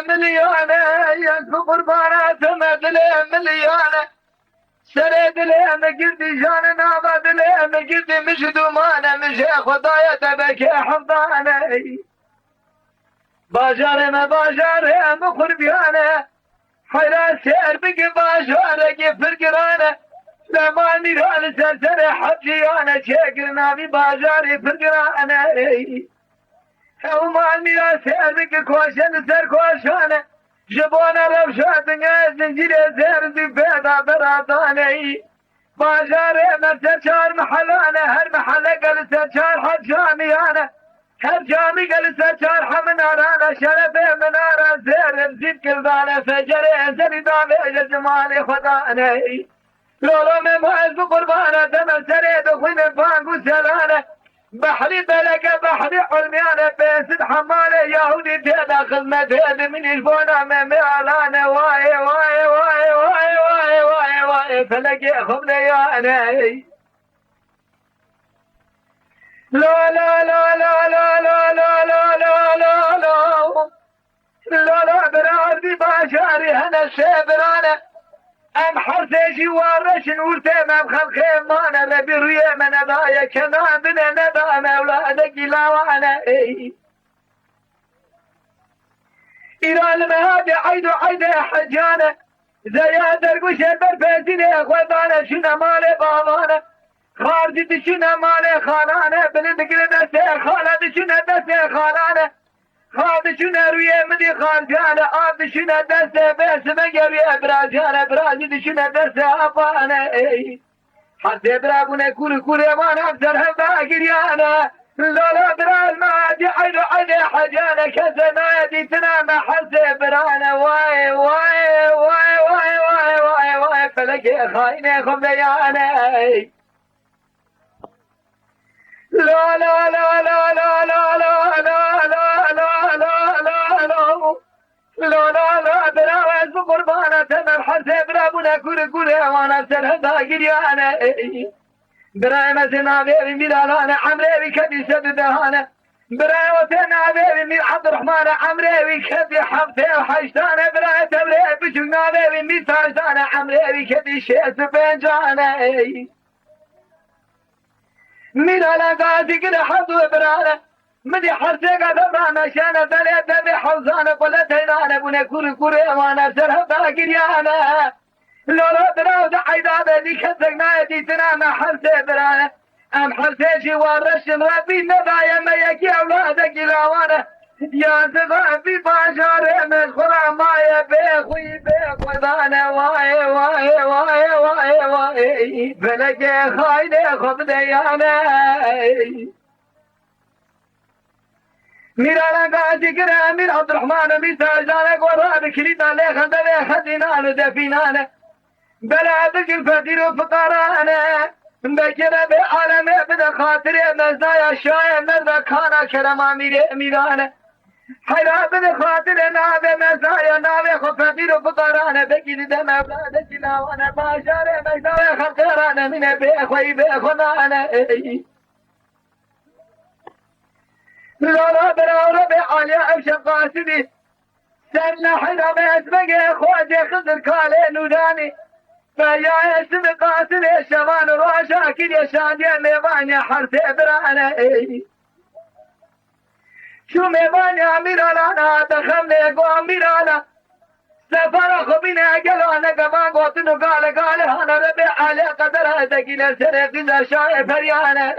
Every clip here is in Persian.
مليانة ينكو قربانات مثله مليانة سرد ليه مقدي جان نابد ليه مقدي مش دومانة مش خدايا تبكي حضانة باجار ما باجار مخربيانة حيران سير بقي باجار فرقرانة لما نيران سلسلة حجيانة شاكرنا بباجار فرقرانة وما نيران سير بقي كوشن سر كوشانة جبونا رفشات زنجير سير زفادا براتانة باجار ما سرشار محلانا هر محلة قل سرشار حجاميانة هر جامي قل سرشار حمنارانا شرف منارا زير زيد كردانا فجر زردانا جمالي خدانا لولو من مهز بقربانا دمل سريد وخين الفانقو سلانا بحري بلك بحري علميانا بيسد حمالة يهودي تيدا خدمة تيدا من الفونا مميالانا واي واي واي واي واي واي واي فلقي خبنا يانا لا لا لا لا لا لا لا لا لا لا لا لا لا برادي باشاري هنا الشابرانا ام حرسي ورشن ورتما بخلقي مانا ربي ريا من ابايا كمان بنا نبا مولادك لا وانا ايران ما هادي عيدو عيدي حجانا زي درقوش برفاتني اخواتانا شنا مالي بابانا خارجي شنا مالي خانانا بلدك لدسي خالد شنا دسي خانانا خالد شنا روية مدي خارجانا آب شنا دسي بس مقرية براجانا براجي شنا دسي أفانا حتى براقونا كوري كوري وانا أكثر هبا قريانا لولا برال ما دي عيدو عيدي حجانا كزنا دي تنام حسي برانا واي واي واي واي واي واي واي فلكي خايني خبيانا لا لا لا لا لا لا لا لا لا لا لا لا لا لا لا براوز بقربانة تمام حسي برابونا كوري كوري وانا سرهدا قريانا براي مثلا بيبي ميلانا عمري بكدي سددهانا براي وثنا بيبي ميل عبد الرحمن عمري بكدي حبتي وحشتانا براي تبري بشنا بيبي ميل تاجدانا عمري بكدي شيس بنجانا ميلانا قاسي كده حظو برانا مدي حرسي قدرانا شانا بلد بي حوزانا قلتينا بنا كوري كوري وانا سرهدا قريانا لولا براو دعيدا بدي كتقنا يدي تنام حرسي برانا ام حرسي شي ورشن ربي نبايا ما يكي اولادك لاوانا يا سبا في باشار من خرا مايا بيخوي بيخوضانا واي واي واي واي واي فلقي خايني خبديانا ميرانا قاسي كرا مير عبد الرحمن ميساجانا قرابي كريتا ليخن دلي خدينا دفينانا بلا بك الفقير وفقرانا بكرة بعالم بدا خاطري مزايا شاية مردا كانا كرما ميرانا حيرا بدا خاطري نابي مزايا نابي خفقير وفقرانا بكي دم أولادك لاوانا باشاري مزايا خطرانا من بيخوي بيخونانا لولا برا ربي علي أبشا قاسدي سنة حيرا بيسبقي خوجي خزر كالي نوداني فيا اسم قاتل يا شبان روشا كل يا شادي ميبان يا حرسي برانا شو ميبان يا ميرانا دخلني قوم ميرانا سفر خبينا قالوا كمان قوتنو قال انا ربي علي قدر هدك الى سرق اذا شايف فريانا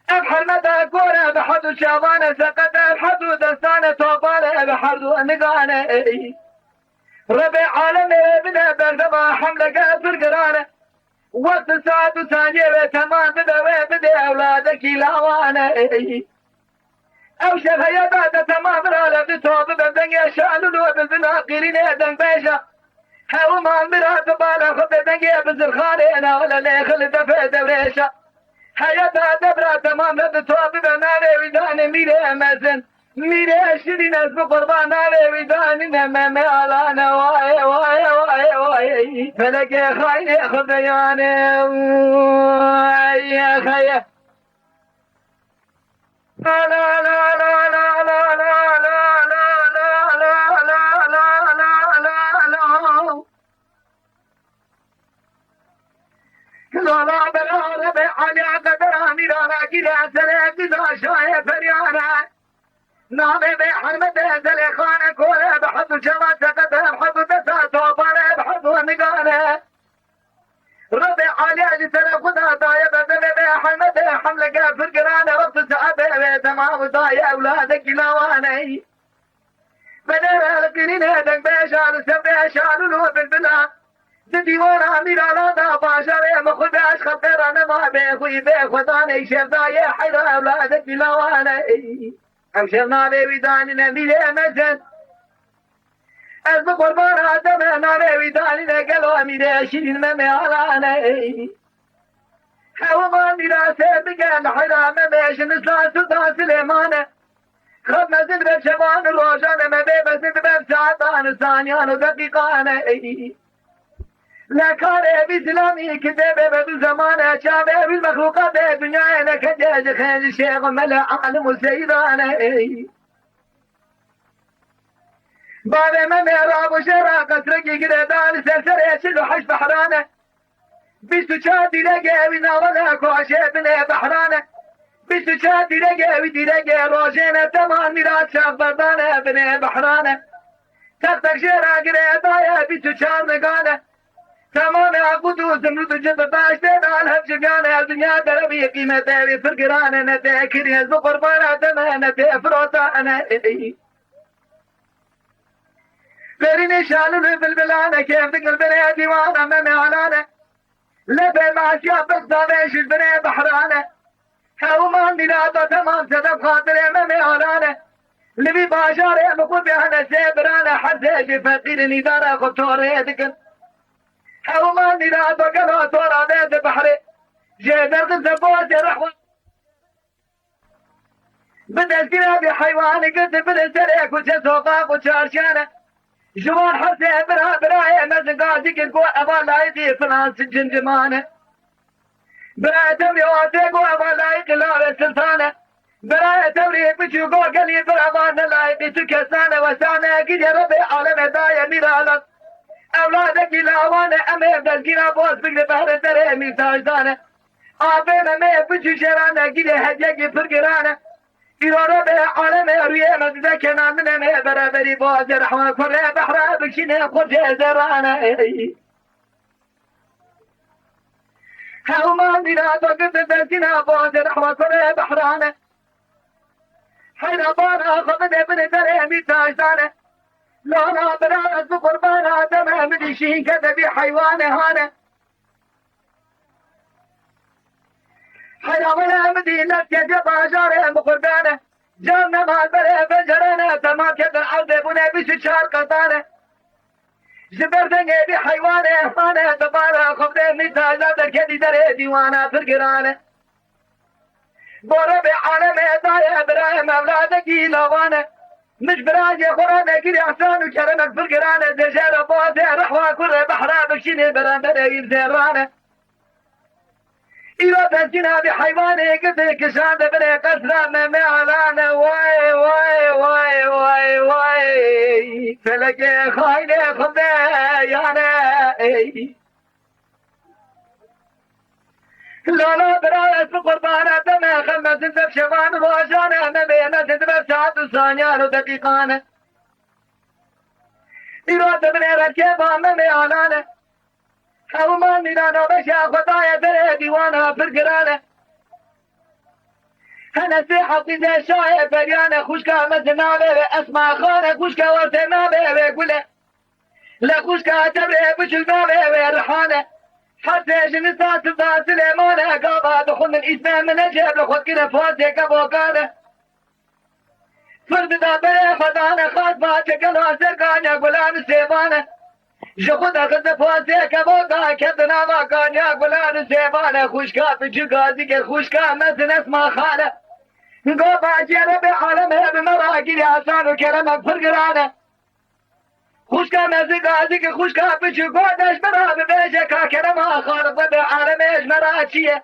ابحر مدى كورة بحدو شابانة سقط بحدو دستانة توبانة بحدو نقانة ربي عالمي بنا بردبا حملة قافر قرانة وقت ساعة وثانية تمام بدي أولادك لاوانا أوشف هيا بعد تمام رالا بتوب بدنيا شالو بزنا قيرين ادن بيشا هاو ما مرات بالا خد بدنيا بزرخاني انا ولا ليخل دفع دوريشا هيا بعد برا تمام بتوب بناري ويداني ميري امازن ميري شدي ناس بقربان ناري ويداني نمامي علانا واي واي واي واي فلك يا خايني خذياني يا خيا لا لا لا لا لا لا لا لا علی قدر امیرانا گیره سر قضا شای فریانا نامه به حرمت زل خانه کوله بحض جوات قدم حض دسات وطاله بحض ونقاله رب علی اجي سر خدا طايب زل به حرمت حمل قافر قرانه وقت سعبه تمام طايب اولادك لواني بدر القرين هدك بشار سبع شار له بالبلا ديوان امير على دا باشر مخداش خطر انا ما بيخوي بخداني شفاي حدا اولادك لواني امشرنا بيداني نبي مثل از قربان آدم ناره ویدانی نگلو امیره شیرین ممیالانه هوا ما میراسه بگن حرام بیش نسلا سلطان سلیمانه خب مزید به شبان روشانه مبه مزید به ساعتان ثانیان و دقیقانه لکاره بسلامی کتبه به زمانه چابه بالمخلوقات دنیای نکجه خیل شیخ ملع عالم و سیدانه بابا ما مهراب وشرا قصرقي قردان سلسل يشل وحش بحرانه بيستو شادي لقاوي ناولا كوشي بني بحرانه بيستو شادي لقاوي دي لقا روشينه تمان ميرات شاف بردانه بني بحرانه تختك شرا قردايا بيستو شار نقانه تمام قدوس مرود جد باشتين على هفشقانه الدنيا دربي قيمة داري فرقرانه نتاكر يزو قربانه تمانه تفروتانه فريني شالو بالبلانة كيف ذكر البني ديوانا ممعلانة لبي مع شياب بقصانيش البني بحرانة هاو ما عندي لاطة تمام سدب خاطري ممعلانة لبي باشاري مقود بيهنا سيبرانة حسيجي فقيرني دارا خطوري ذكر هاو ما عندي لاطة قلوا طورا بيت بحري جيدر قصة بوسي رحوة بدأ سيرابي حيواني قلت بدأ سريك وشسوقاق وشارشانة جوان حسين براي مزقا ذكر قوة أبا لايقي فلان سجن جمانة براي تبري واتي قوة أبا لايقي لار السلطانة براي تبري بشو قوة قلي برابان لايقي تكسانة وسانة قد يا ربي عالم دايا ميرالا أولادك لاوانة أمي بلقينا بوس بقل بحر الدري ميزاجدانة آبينا مي بشو شرانة قد هجيكي فرقرانة إذا ربي عالم ريا مزدكنا من مي برابري بوز رحمة كره بحرا بكشنا خرجة زرانا هاو ما عندنا توقف بسنا بوز رحمة كره بحرانا حين بانا خبد ابن دريمي تاجدانا لا برانا بقربانا دمه مدشين كذبي حيوان هانا حيوان مدينة كجبا جاري بقربانا جامنا مع البري فجرنا تما كذا عرض بنا بش شهر قطانا جبرتني بحيوانه هانا دبارا خبده مثال در كدي دري ديوانا فرقرانا بورا بعالم دايا برايم اولادك لوانا مش براجي قرانا كري احسان وكرمك فرقرانا دجال بوزي رحوة كل بحرا بكشيني براندر يبزيرانا إذا تنسينا بحيواني قلتك شاد بني قسرة ممعلانا واي واي واي واي واي فلك خايني خبيانا لا براية قربانا دمي خمس انت بشبان روشانا مبينا تدبر ساعة وثانيان ودقيقانا إذا تبني ركيبا ممعلانا هاو ما ميلانا بشا خطايا دري ديوانا فرقرانا هنا سيحة قيزة شاية فريانا خوشكا مزنا بيبي اسمع خانا خوشكا ورسنا بيبي قوله لا خوشكا تبري بشل بيبي رحانا حتى جنسات سلطان سليمانا قابا دخل من اسمه من اجيب لخد كده فوزي كبوكانا فرد دا بي خدانا خاصبا تقلوا سرقانا قلان سيبانا جخود اخذ فوزي كبوكا كدنا ما كان يا قلان سيبانا خوشكا بجيقا ذكر خوشكا مزن اسمه خانا قابا جربي عالمه بمراقي لحسان وكرمك فرقرانا خوشكا مزقا ذكر خوشكا بجيقا دش مرا ببيجكا كرمها خالق بعالمه اجمراتشيه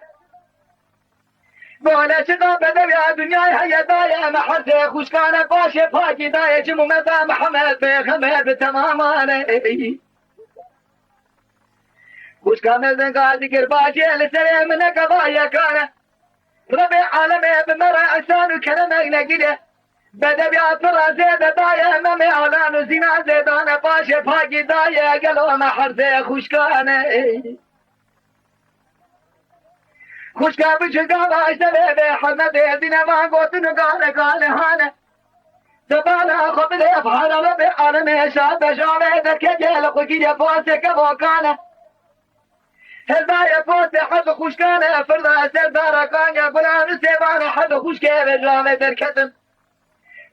بولا شقا بدو يا دنياي هيا دايا محرزي خوشكانا باشي فاكي دايا جمو مدى محمد بخمد بتمامان خوش کامل قاعد قرباجي لسري من قضايا كان ربي عالمي بمرة عسان وكلمة نقيله بدبي عطرة زيادة داية ممي علان وزينة زيدانة باشا فاقي داية قالوا ما حرزي خوش كان خوش كان بشقابة عشتبه بحمد زينة ما قوتن قال هانا تبالا خبلي افحال ربي عالمي شاب شعبي ذكي جيلق وكي فوسي كبو كان هالباية فوسي حد خوش كان فردا سردارة كان قلان سيبان حد خوش كيف جامي دركتن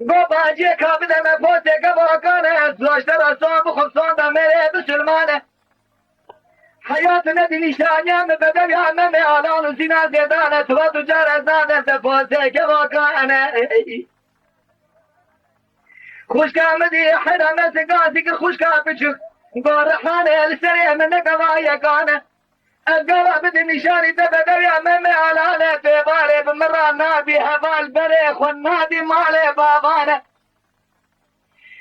بابا جي كابده ما فوسي كبو كان زوجتر صوم وخمسون دا ميري بسلمانه حياتنا دي نشانيا من بدل يا ممي علان وزينا زيدانه تواتو جارة زادة فوسي كبو كان خوش كامدي حدا مسقاسك خوش كابتشك بارحانه السريع من قضايا كان القلب بدي نشاني تبدل يا ممي علانه في بالي بمرة نادي هبال بريخ والنادي مالي بابانه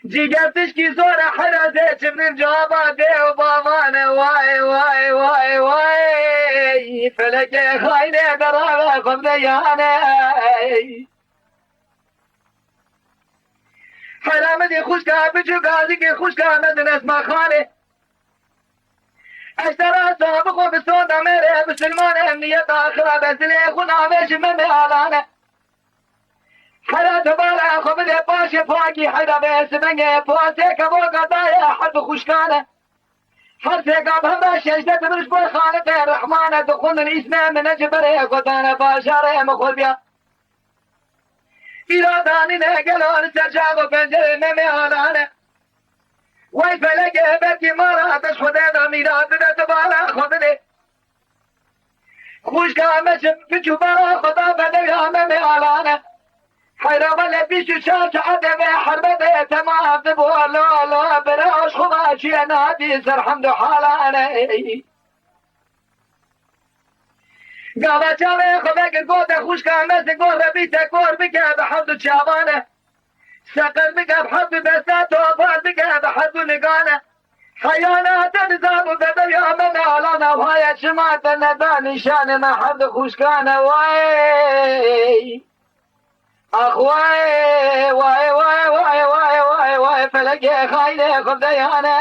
جي تشكي زورة حرزة شبن جواباتي وبابانه واي واي واي واي فلكي خاينة درابة خبزيانه حرامتي خوش كابتشو قاسك خوش كامد نسمة خانه اشترى سابق بصوت ميري بسلمان امنية اخرى بسلي خنا بيش ممي علانه حدا تبالا خبزي باشي فاقي حدا بيس بنجي فواسي كبو قضايا حد خوشكانه حرسي قام هم شجدت برش بوي خانة الرحمانة دخون الاسماء من اجبري قدانا باشاري مخوضيا إراداني نقلون سرشاق وبنجري ممي علانه وای فلک برکی مارا آتش خوده دا میراد بده تبالا خوده خوش کامش بچو برا خدا بده یامه می آلانه حیرام لبیشو چار ساعته به حربته تمام دبو لا لا براش خدا چی نادی سرحمد حالانه قابا چاوه خوبه گوته خوش کامش گور بیته گور بکه به حمد چاوانه سقل بقى بحب بسات وفات بقى بحب لقانه حيانا تنزام وبدل يا من علنا وهاي شمعت الندان شان ما حد خوشكانه واي اخواي واي واي واي واي واي واي فلقي خايله خبزيانه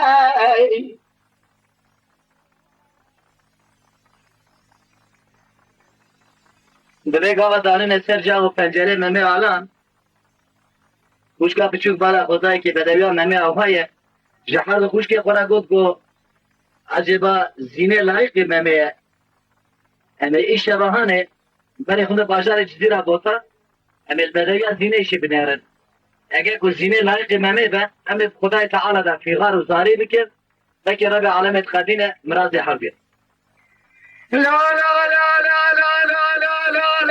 دبي قاوة دارين السرجة وپنجره ممي علان خوشکا پچوک بالا خدایی که بدویا ممی آوهای جحر خوشکی خورا گفت گو عجبا زینه لایق ممیه اما ایش شباهانه برای خونده باشار جزیره بوتا اما بدویا زینه ایشی بنیرن اگر که زینه لایق ممی به اما خدای تعالی در فیغار و زاری بکر بکی رب عالمت خدینه مراز حربیه لا لا لا لا لا لا لا لا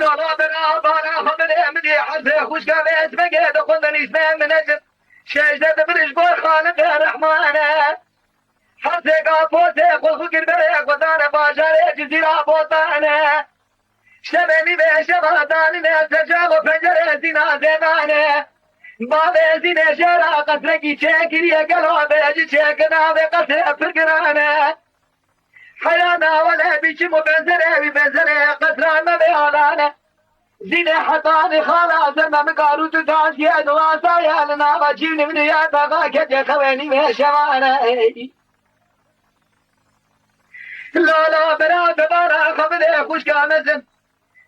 لا بنا بانا خبر امدي حزه خوش كابيت بقيت خذني اسمين من اجل شجدة برش بور خالق الرحمن حزه قافوته خذ فكر بريق ودانا باشاري جزيرة بوطانه شبني بشبه داني نسجاب وفنجر زينا زيدانه بابي زينة شرا قصركي شاكري قلوا بيجي شاكنا بقصر فرقرانه حيانا ولا بيش مبنزره ببنزره قصران ما بيعلانه زينة حطاني خلاص ما مقارو تتعش يا دواسا يا لنا بجيني من يا بغا كجي خويني مشوانه لا لا برا دبارا خبده خوش كامزن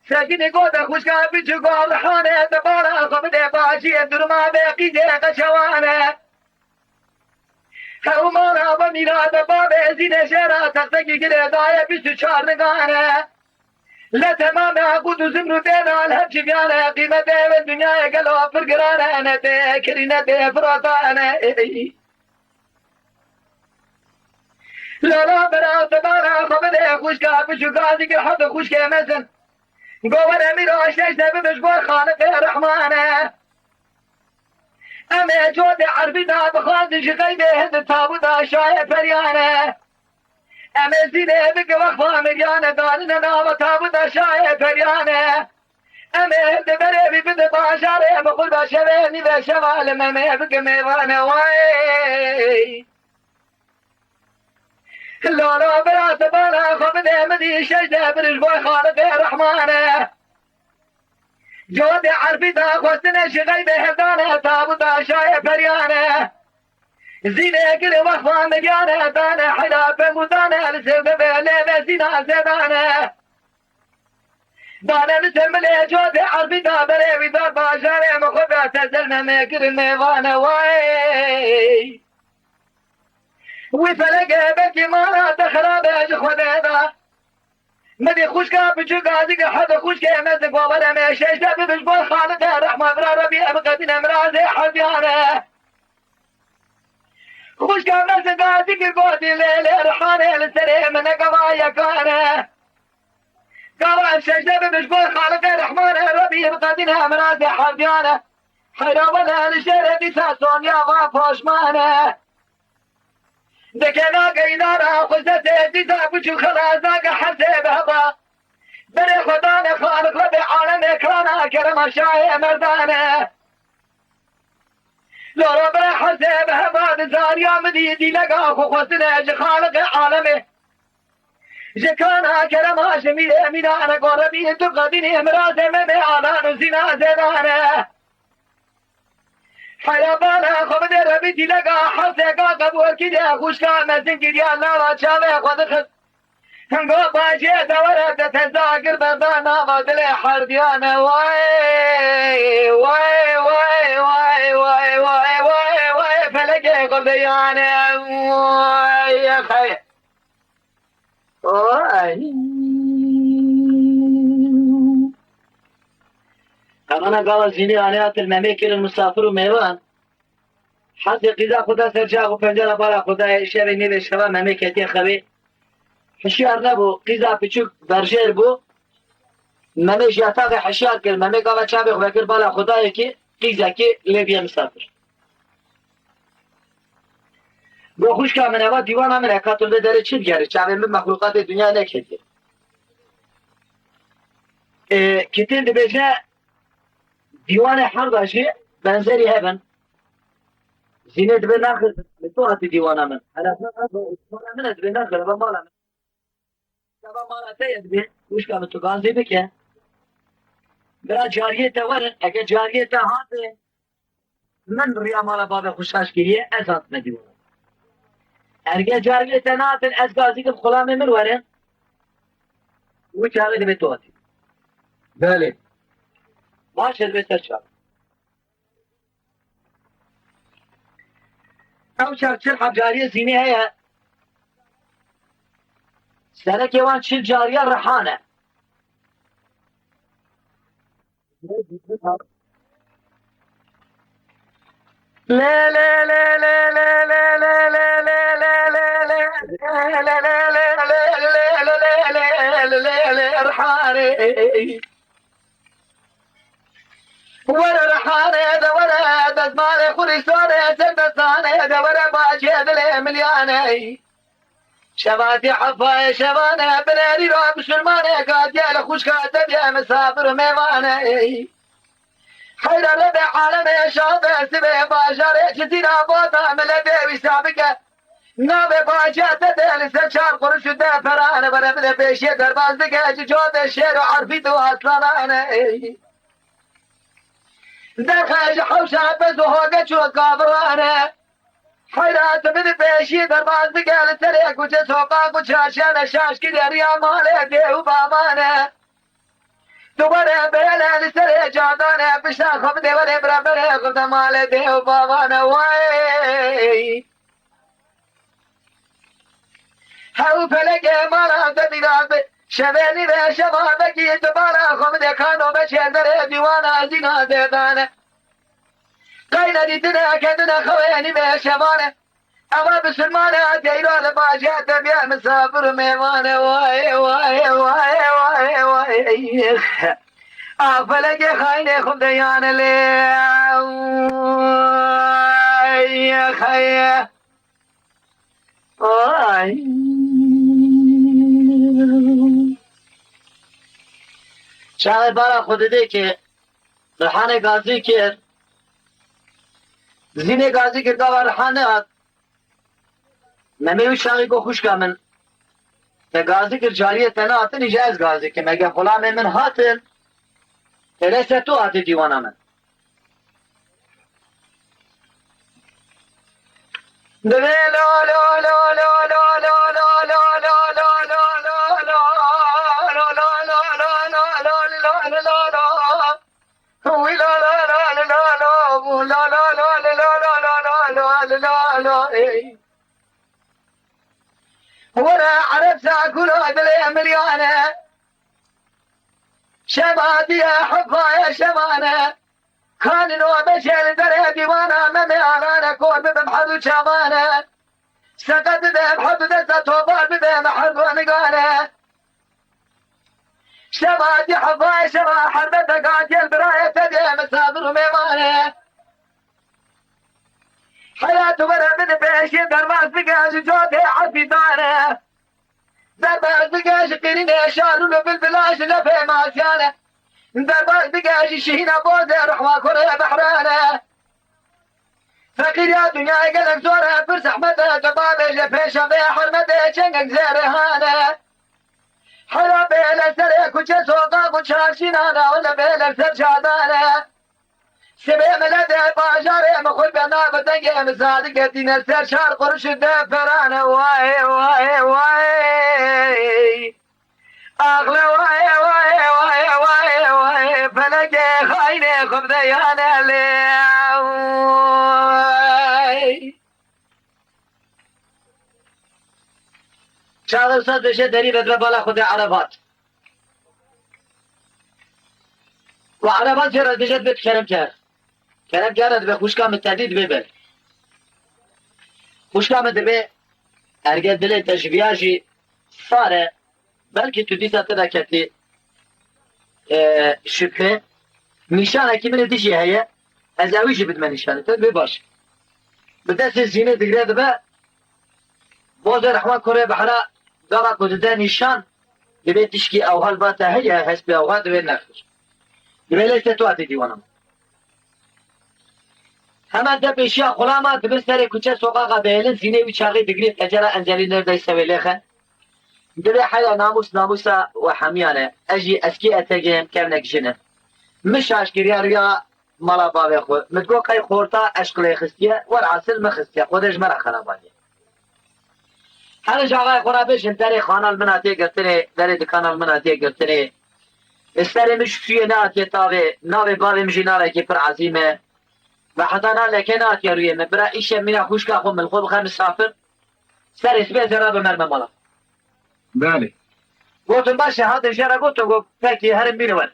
ساكني قوة خوش كابتشو قول حانه دبارا خبده باشي درما بقيدي قشوانه هومانا وميراد بابي زينة شرا تختكي كده داية بيشو چار نگانه لتمام عقود زمردين على هالشبيانة قيمة والدنيا قلوا فرقرانة أنا تكرينة فرطانة لا لا برا تبارا خبده خوش كابشو قاضي كحد خوش كمزن قوة أميرو عشتاش نبي بشبور خالق الرحمانة أما جود عربنا بخاطر شغيبه هد التابوت شاية فريانة أما زينة بك وخفا مريانة دارنا ناوة تابوت شاية فريانة امه دبره بی بده باشاره بخور باشه نی به شمال ممه بگمه وانه وای لالا برات بالا خب دمدی شجده برش بای خالق رحمانه جود عربی تا خوستن شغی به هدانه تابوتا شای پریانه زینه کل وخوان مجانه دانه حدا بمودانه لسر ببله وزينه زدانه دانه لسر ملي جود عربي تا بلي ويدار باشاره مخبع تزلنا مكر الميوانه واي وفلقه بكي مانا تخرابه جخوده مدي خوشكا بجو قازي حدا خوشكا مزق وولا مشيش دبي بجبور خالق رحمة برا ربي أبقدنا مرازي حبيانه خوشكا مزق قازي قوتي ليلي رحاني للسري من قضايا كانه قال الشيش دبي بجبور خالق رحمة ربي أبقدنا مرازي حبيانه حيرا ولا لشيرة دي ساسون يا غافوش مانه دكنا قيدارا خزته دي سابجو خلازاق حسيب هبا بري خدانه خالق ربي عالم اكرانا كرم شاي مردانه لو ربي حسيب هبا دزاريا مديدي لقا خوصنه اج خالق عالمه جكانا كرم هاشمي امينانا قربي انتو قديني امرازه ممي آلان زنا زدانه حيابانا خبد ربي تلقى حسيقا قبول كده خوشكا مزن كده لا شاوه خود خد هنگو باجه دورت تزاقر بردانا مدل حرديانا واي واي واي واي واي واي واي واي فلقي قلبيانا واي يا خي واي أنا قال زيني عليها المميكر المسافر وميوان حد قضاء خدا سرجاق وفنجان بالا خدا شبه نيبه شبه مميكتي خبي حشيار نبو قضاء بچوك برجير بو مميش يتاقي حشيار كر مميك آوه چابه وكر بالا خدا يكي قضاء كي ليبيا مسافر بو خوش که من اوا دیوان همین اکاتون ده داره چی دیگره چابه من مخلوقات دنیا نکدی کتن ده بجه دیوان حر باشه بنظری هبن زینه دبه نخل تو هاتی دیوان من حالا من دبه نخل و مالا من شبا مالا تاید بی خوش که تو گانزی بکن برا جاریه تا ورن اگه جاریه تا هاته من ریا مالا باب خوشاش کریه از هات مدیوان اگه جاریه تا ناتن از گازی که خلا من ورن و چاقه دبه تو هاتی بله باشه دبه سر چاق او چل حب جاریه زینه هیا سرک وان چل جاریه رحانه لا لا لا لا لا لا لا لا لا لا لا لا لا لا رحانه ولا رحانه ده ولا دزمانه خريسانه سلبسانه ده ولا باجي ده مليانه شباتي حفاي شبانه بنادي راب مسلمانه قاد يا خوش كاتب يا مسافر ميوانه حير لدى عالم شابه سبه باشاره جزيرة بوطا ملبه ويسابقه نابه باجات ده لسرشار قرش ده فرانه ولا بده بيشي درباز دقه جود الشير وعرفي تو اصلانه دخل حوشة بس وهوقة شو قابرانه حيرات من بيشي درباز دقه لسريك وجسوقاق وشاشانه شاش كده ريا ماله ده وبامانه دوباره بله لسر جادانه بشنا خب دیواره برابره خود مال دیو بابانه وای هاو فلکه مالا دبیراب شبیلی به شما بگی دوباره خب دکانو بچه در دیوانه زینا دیدانه قیل دیدنه کدنه خوینی به شمانه اما بسلمانه دیرال باجه دبیه مسافر میوانه وای وای وای وای وای فلك خاين خذ ديان لي يا خي شاید بارا خود ده که رحانه گازی کرد زینه گازی کرد و رحانه هات ممیو شاقی کو خوش کامن که گازی کرد جاریه تنه هاتن ایجاز گازی که مگه غلام من هاتن تلیسه تو هاتی دیوانا من دبی لا لا لا لا لا لا لا لا لا لا لا لا وانا عرفت اكل هذا مليانه شبابي يا حبا يا شبانه كان نوبه شيل دري ديوانا ممي انا كون بمحض شبانه سقط بمحض دست توبال بمحض ونقاله شبابي حبا يا شبا حربتك قاتل برايه تدي مسافر وميمانه حياته برا من بيشي درباز بقاش جوتي عفي داره درباز بقاش قريني شارو بالبلاش لفي ماسيانه درباز بقاش شهينا بوزي رحمة كوريا بحرانه فقير يا دنيا قلق زوره برس احمده جبابي لفي شبي حرمته شنقك زيرهانه حلا بيلا سريك وجه سوقاق وشاشينانا ولا بيلا سر شادانه سبي ملدي باجاري مخول بنا بدنجي مصادق دين سر شار قرش دفرانه واي واي واي اغلى واي واي واي واي واي فلقي خايني خبديانا لي شاغل صد بشه دری بدل بالا خود عربات و عربات جرد بجد بيت كرم کرد کرم کرد به خوشکام تدید ببر خوشکام دبه ارگه دل تشبیهاشی ساره بلکه تو دیسا تدا کتی شبه نشانه که من دیشی هیه از اویشی بد من نشانه تد بباش بدست زینه دگره دبه باز رحمان کوره بحرا دارا کدده نشان دبه تشکی اوهال باتا هیه حسب اوهال دبه نخش دبه لیسته تو آتی دیوانم همان ده پیشیا خلاما دبه سر کوچه سوقاقا بیلن زینه و چاقی دگری تجرا انجلی نرده سویلیخه دبي حيا ناموسا وحميانه اجي اسكي اتجيم كرنك جنه مش اشكري ريا مالا بابي خو متقو قي خورتا اشكلي خستيه والعسل ما خستيه خودش مرا خرابانيه هل جاغا خرابش انتري خانه المناتي قلتني داري دكان المناتي قلتني استري مش في ناتي طاوي ناوي بابي مجي ناري پر عزيمه بحضانا لكنات يا ريم برا ايش من خوشكا خو من خو خمس سافر سر اسبه زراب مرمى مالا بله گفتم باشه هات شهر گفتم گفت فکری هرم بینوان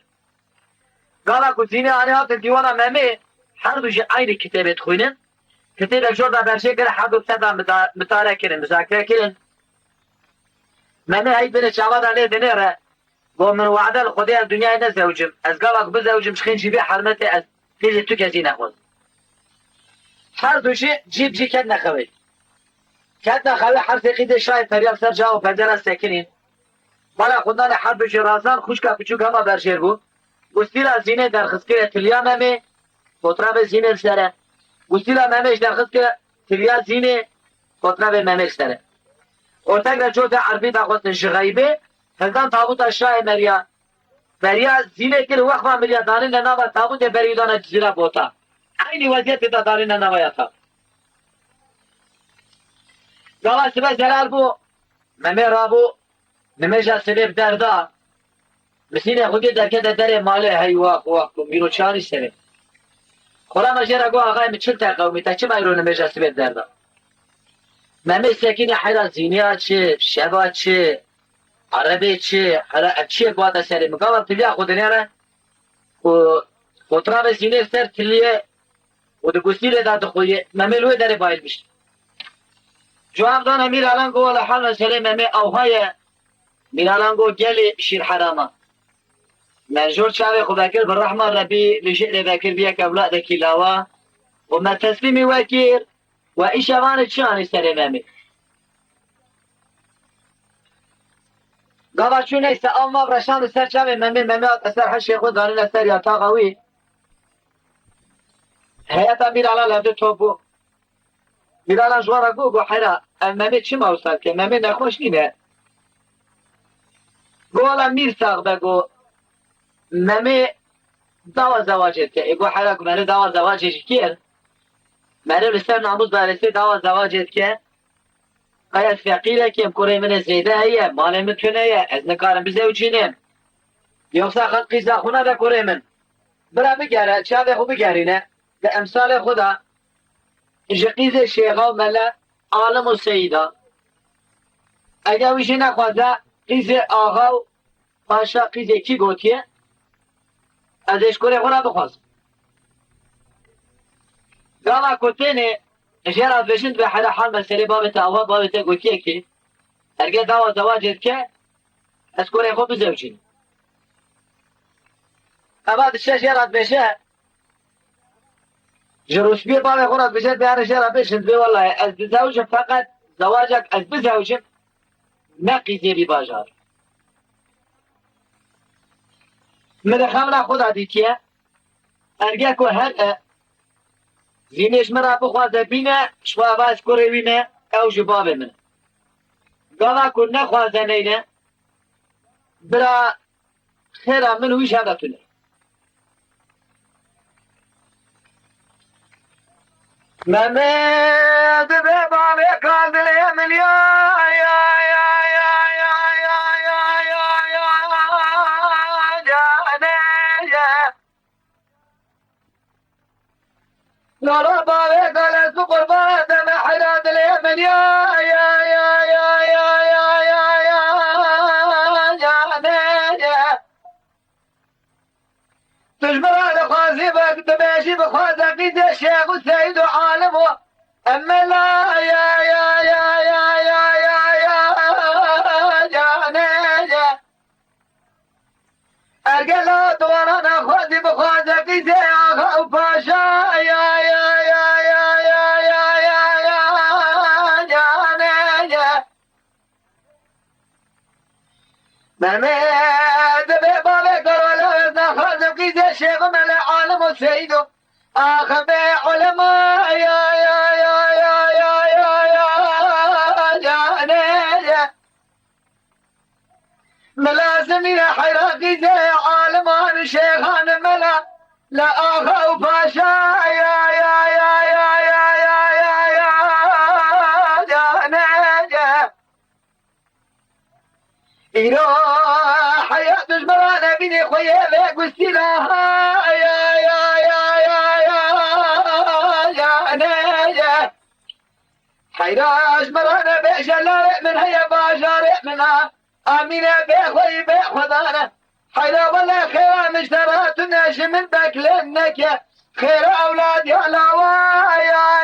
قالا کزینه آنی هات دیوانا مهمه هر دوش aynı کتابت خوینن کتاب شوردا برشه کره هر دو سدا مطالعه کرن مذاکره کرن مهمه هی بین چاوادا لیده نره گفت من وعده لخودی از دنیای نزوجم از قالا بزوجم شخین جیبی حرمت از تیزی تو کسی نخواد هر دوشی جیب جی کد نخوید كاتنا خلي حرف قيد شاي فريال سرجا و پنجره ساكنين بالا خدان حرب جرازان خوشكا كچوك هما برشير بو گستيلا زينه در خسكه تليا ممي فطراب زينه سره گستيلا ممش در خسكه تليا زينه فطراب ممش سره ortak جو ده عربي دا خود شغيبه هندان تابوت شاي مريا بريا زينه كل وقت ما مريا دارين ناوا تابوت بريدان جزيره بوتا عيني وضعيت دا دارين ناوا ياتا قال سبب زلال بو ممي رابو نمجا سبب دردا مسینه خودی در که در ماله هی واق میرو چانی سبب خورا مجرد گو آقای من چل تقومی تا چه مایرو نمجا سبب دردا ممي سکین حیرا زینیا چه شبا چه عربی چه چه باید سری مقابل تلیا خود نیاره و خطراب زینه سر تلیه و دو گستیل داد خویه ممي لوی در بایل بشت جواب دانا میر الانگو ولا حال مسئله ممي اوهای میر الانگو گل شیر حرامه منجور شاوي خو بكر بالرحمة ربي لجئ بكر بيك أولاد كلاوا وما تسليمي وكير وإيش أمان تشاني سر مامي قالا چون نیست اما برشان سر چه ممی اثر حشی خود دارین اثر یا تاقوی حیاتا میرالا لبده توبو میرالا جوارا گو حیرا ممی چی موصل که ممی نخوش نینه گولا میر ساقده گو ممی دوا زواجت که گو حیرا گو منو دوا زواجت که منو لسر ناموز برسی دوا زواجت که قاید فقیره که امکوره من زیده هیه مال میتونه هیه از نکارم بزه و چینیم یوسا خد قیزا خونه ده کوره من برا بگره چه ده خوب بگرینه به امثال خدا جقیز شیخا و ملا عالم و سیدا اگه ویشی نخوازه قیز آغا و پاشا قیز کی گوتیه ازش کوره خونه بخواست قالا کتینه جرات بشند به حدا حال مسئله بابت آوا بابت گوتیه که هرگه دوا زواجت که از کوره خوب بزوجین اما دشته جرات بشه جروش بيه بابي خورات بجد بيانا شرا بيشند بي والله از بزوجة فقط زواجك از بزوجة نقي زي باجار من خمنا خدا ديتيا ارگاكو هر زينيش مرا بخوازه بينا شوا باز كوري بينا او جبابي من قالا كو نخوازه نينا برا خيرا من ويش هذا تنه ممد ببابي قادر يا من يا لولا بابي قال سقر بابي ما حداد اليمن يا تجبر على خازبك تماشي بخوازك قيد الشيخ والسيد وعالمه اما لا يا القلات ورانا خوازي بخوازك قيد اخا وباشا ممد ببابي قرولة نخوازك قيد الشيخ من العالم والسيد آخر بعلماء ملازمين حراقي زي عالمان شيخان ملا لا آخر وفاشا إيرو حياة جبرانا بني خويا لك واستلاها حيراش مرانا بشلال من هيا باشار منها آمينة بخوي بخدانا حيرا ولا خير مشترات الناش من بك لأنك خير أولاد يا لاوا يا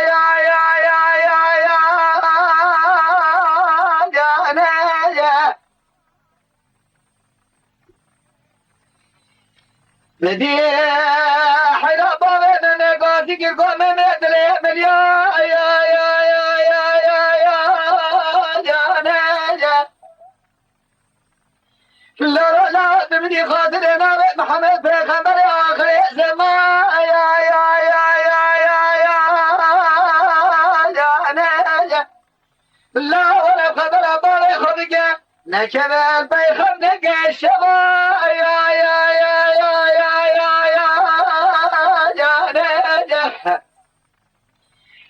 ندي حيرا بابنا نقاسي كيكو من ادري من لا تبني خاطر نار محمد بخبر آخر زمان لا ولا خبر بالي خبك نكمل بيخب نقى الشبا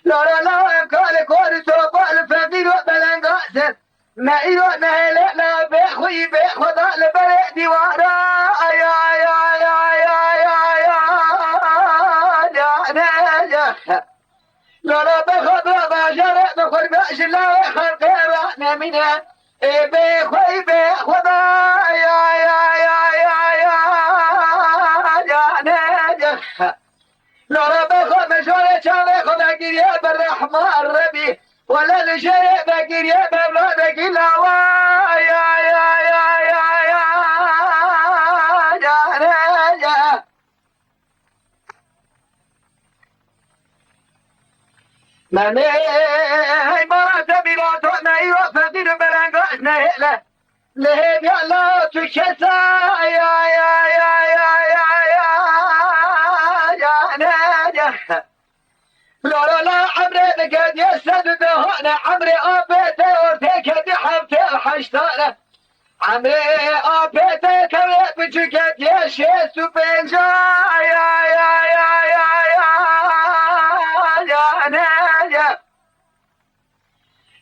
لا كان كوري توبا الفقير وبلنقاسر ما إيرو نهلا بخوي بخدا لبرق ديوارا لا بخدا باشر بخور باش لا خلق رحنا منها بخوي بخدا لا بخدا مشورة شاوي خدا قريب بالرحمة الربي ولا لشيء بكير يا بلادك لا يا ماني هاي مرات بلا تونا يوفقين بلانقاش نهلا لهيب يا لا تكسا يا يا يا يا يا يا يا ناجح لا لا لا عمري لقد يسد بهنا عمري أبيتي ورتيك دي حبتي حشتانه عمري أبيتي كريت بجكت يشيس بنجا يا يا يا يا يا يا ناجح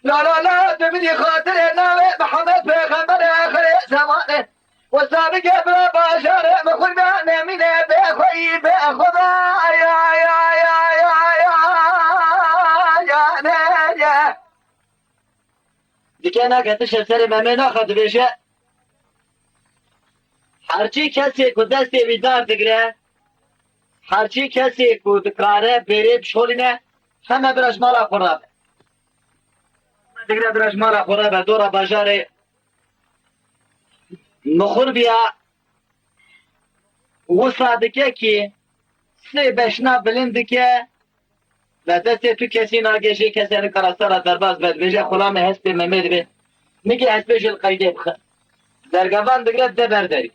لا لا لا تبني خاطر ناوي محمد بيغمبر آخر زمانه وسابق بباشر مخل بأنا من بأخوي بأخذا يا يا يا يا يا يا ناجا دكانا كتشف سلم من أخذ بيشا هرچی کسی که دستی بیدار دگره هرچی کسی که دکاره بیرید شولینه همه برش مالا خورابه دگره برش مالا خورابه دورا بجاره مخور بیا وصا دکه که سی بشنا بلند که و دستی تو کسی ناگشی کسی نکرستارا درباز بد بجه خلام حسب ممید بید میگه حسبش القیده بخه درگوان دگره ده برداری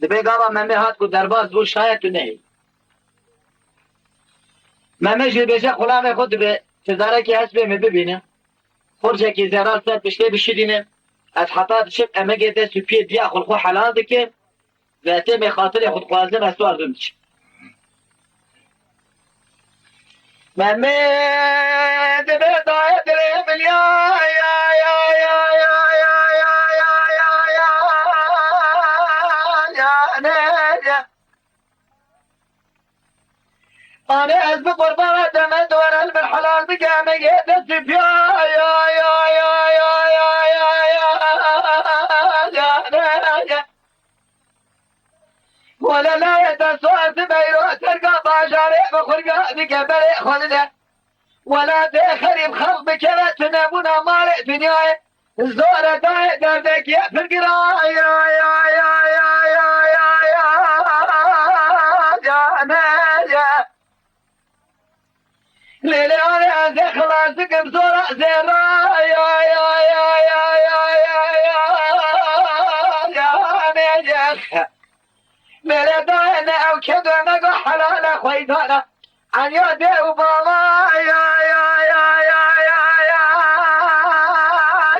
دبی گاوا ممی هات کو درباز بول شاید تو نهی ممی جل بجه خلام خود به تزاره که حسب می ببینه خورجه که زیرال سر پشته بشیدینه از حطات شب امگه دست و پیه دیا خلقو حلال دکه و اتم خاطر خود خوازن از تو ارزم دشه ممی دبی دایه دلی ملیا یا یا یا یا یا یا یا یا یا نجا أنا أزبق قربانة من دور الحلال بقامي دست فيا يا يا يا يا يا يا يا يا ولا لا يتسوى سبيرو تلقى طاشاري بخرقة بقبري خلده ولا تخرب خلق بكلا تنبونا مالي دنياي الزورة داي دردك يا في القراء يا يا يا يا يا يا يا يا نجا ليلي أنا أنت خلاصك بصورة زيرا يا يا يا يا يا يا يا يا نجا ليلي داينا أو كدو نقو حلال خويتانا عن يدي وبابا يا يا يا يا يا يا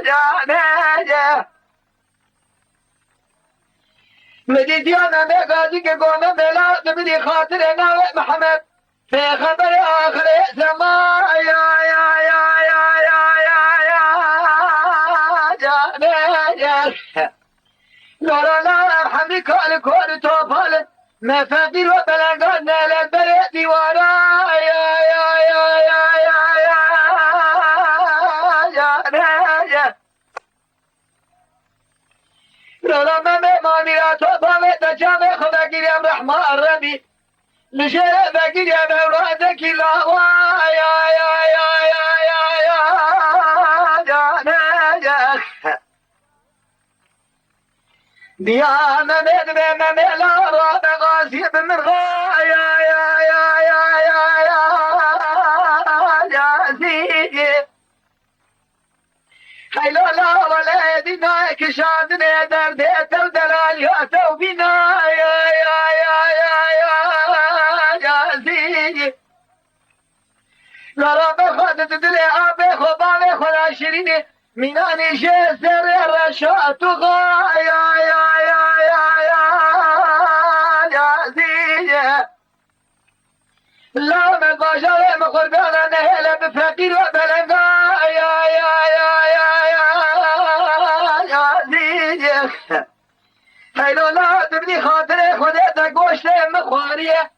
يا نجا مديديانا ميقاتي قوم بلا تبدي خاطر ناوي محمد في خبر آخر زمان يا يا يا يا يا يا يا يا لا لا حمي كل كل توفل ما فادي وبلغنا للبريد ديوانا يا يا يا يا يا يا يا لا لا ما ميرا توفل تجامع خدا كريم رحمة الربي لشيء بقي يا مولاتك لا يا يا يا يا يا يا يا ديانا ندبي مملا راب غاسيب من غايا يا يا يا يا يا يا زيدي حيلو لا ولا يدينا كشادنا دردت ودلال يا توبنا يا يا يا يا يا زيدي لا لا بخد تدلي أبي خبالي خلا شيريني ميناني جسر الرشاة غايا يا يا يا يا يا زيدي لا من بشر مقربانا نهلا بفقير وبلنقا يا يا يا يا يا يا زيدي حيلو لا تبني خاطري خديتك قوشت مخواريه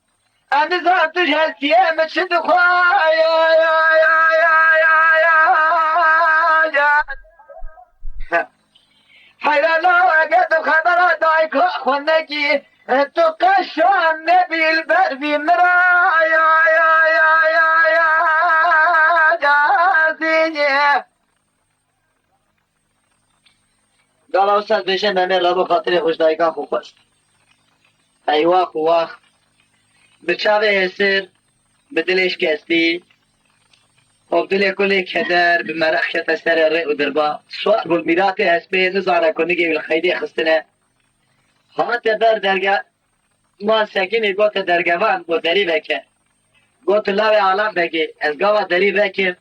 أنا زعبت جهلتي متشد خوايا يا يا يا يا يا يا حيلا لا وقت الخبر دايك أخوانكي تقشى النبي البربي مرايا يا يا يا يا يا زيني قال أستاذ بيشن أمير لابو خاطري خوش دايكا خو خوش أيوا خواخ به چاوه حسر به دلش کستی عبدالله کلی کدر به مرخیت سر ری و دربا سوال بول میرات اسبه نزاره کنگی بالخیلی خستنه ها تبر درگه ما سکنی گوت درگوان گو دری بکه گوت لاوی عالم بگی از گاوا دری بکه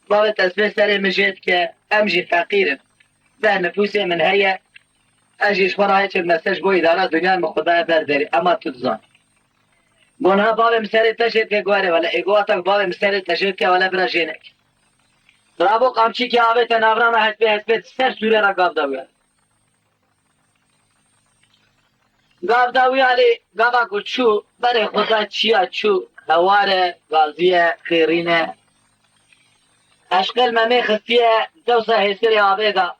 باوت اسبه سر مجید که امجی فقیرم ده نفوسی من هیه اجیش خورا هیچ مسج بو اداره دنیا مخدای برداری اما تدزان گناه باوی مسری تشید که گواره ولی اگواتک باوی مسری تشید که ولی برا جینک درابو قامچی که آویت نوران حسبه سر سوره را گاب داویه گاب داویه علی گابا کو چو بره خدا چیا چو هواره غازیه خیرینه اشکال ممی خستیه دوسا حسری آویگا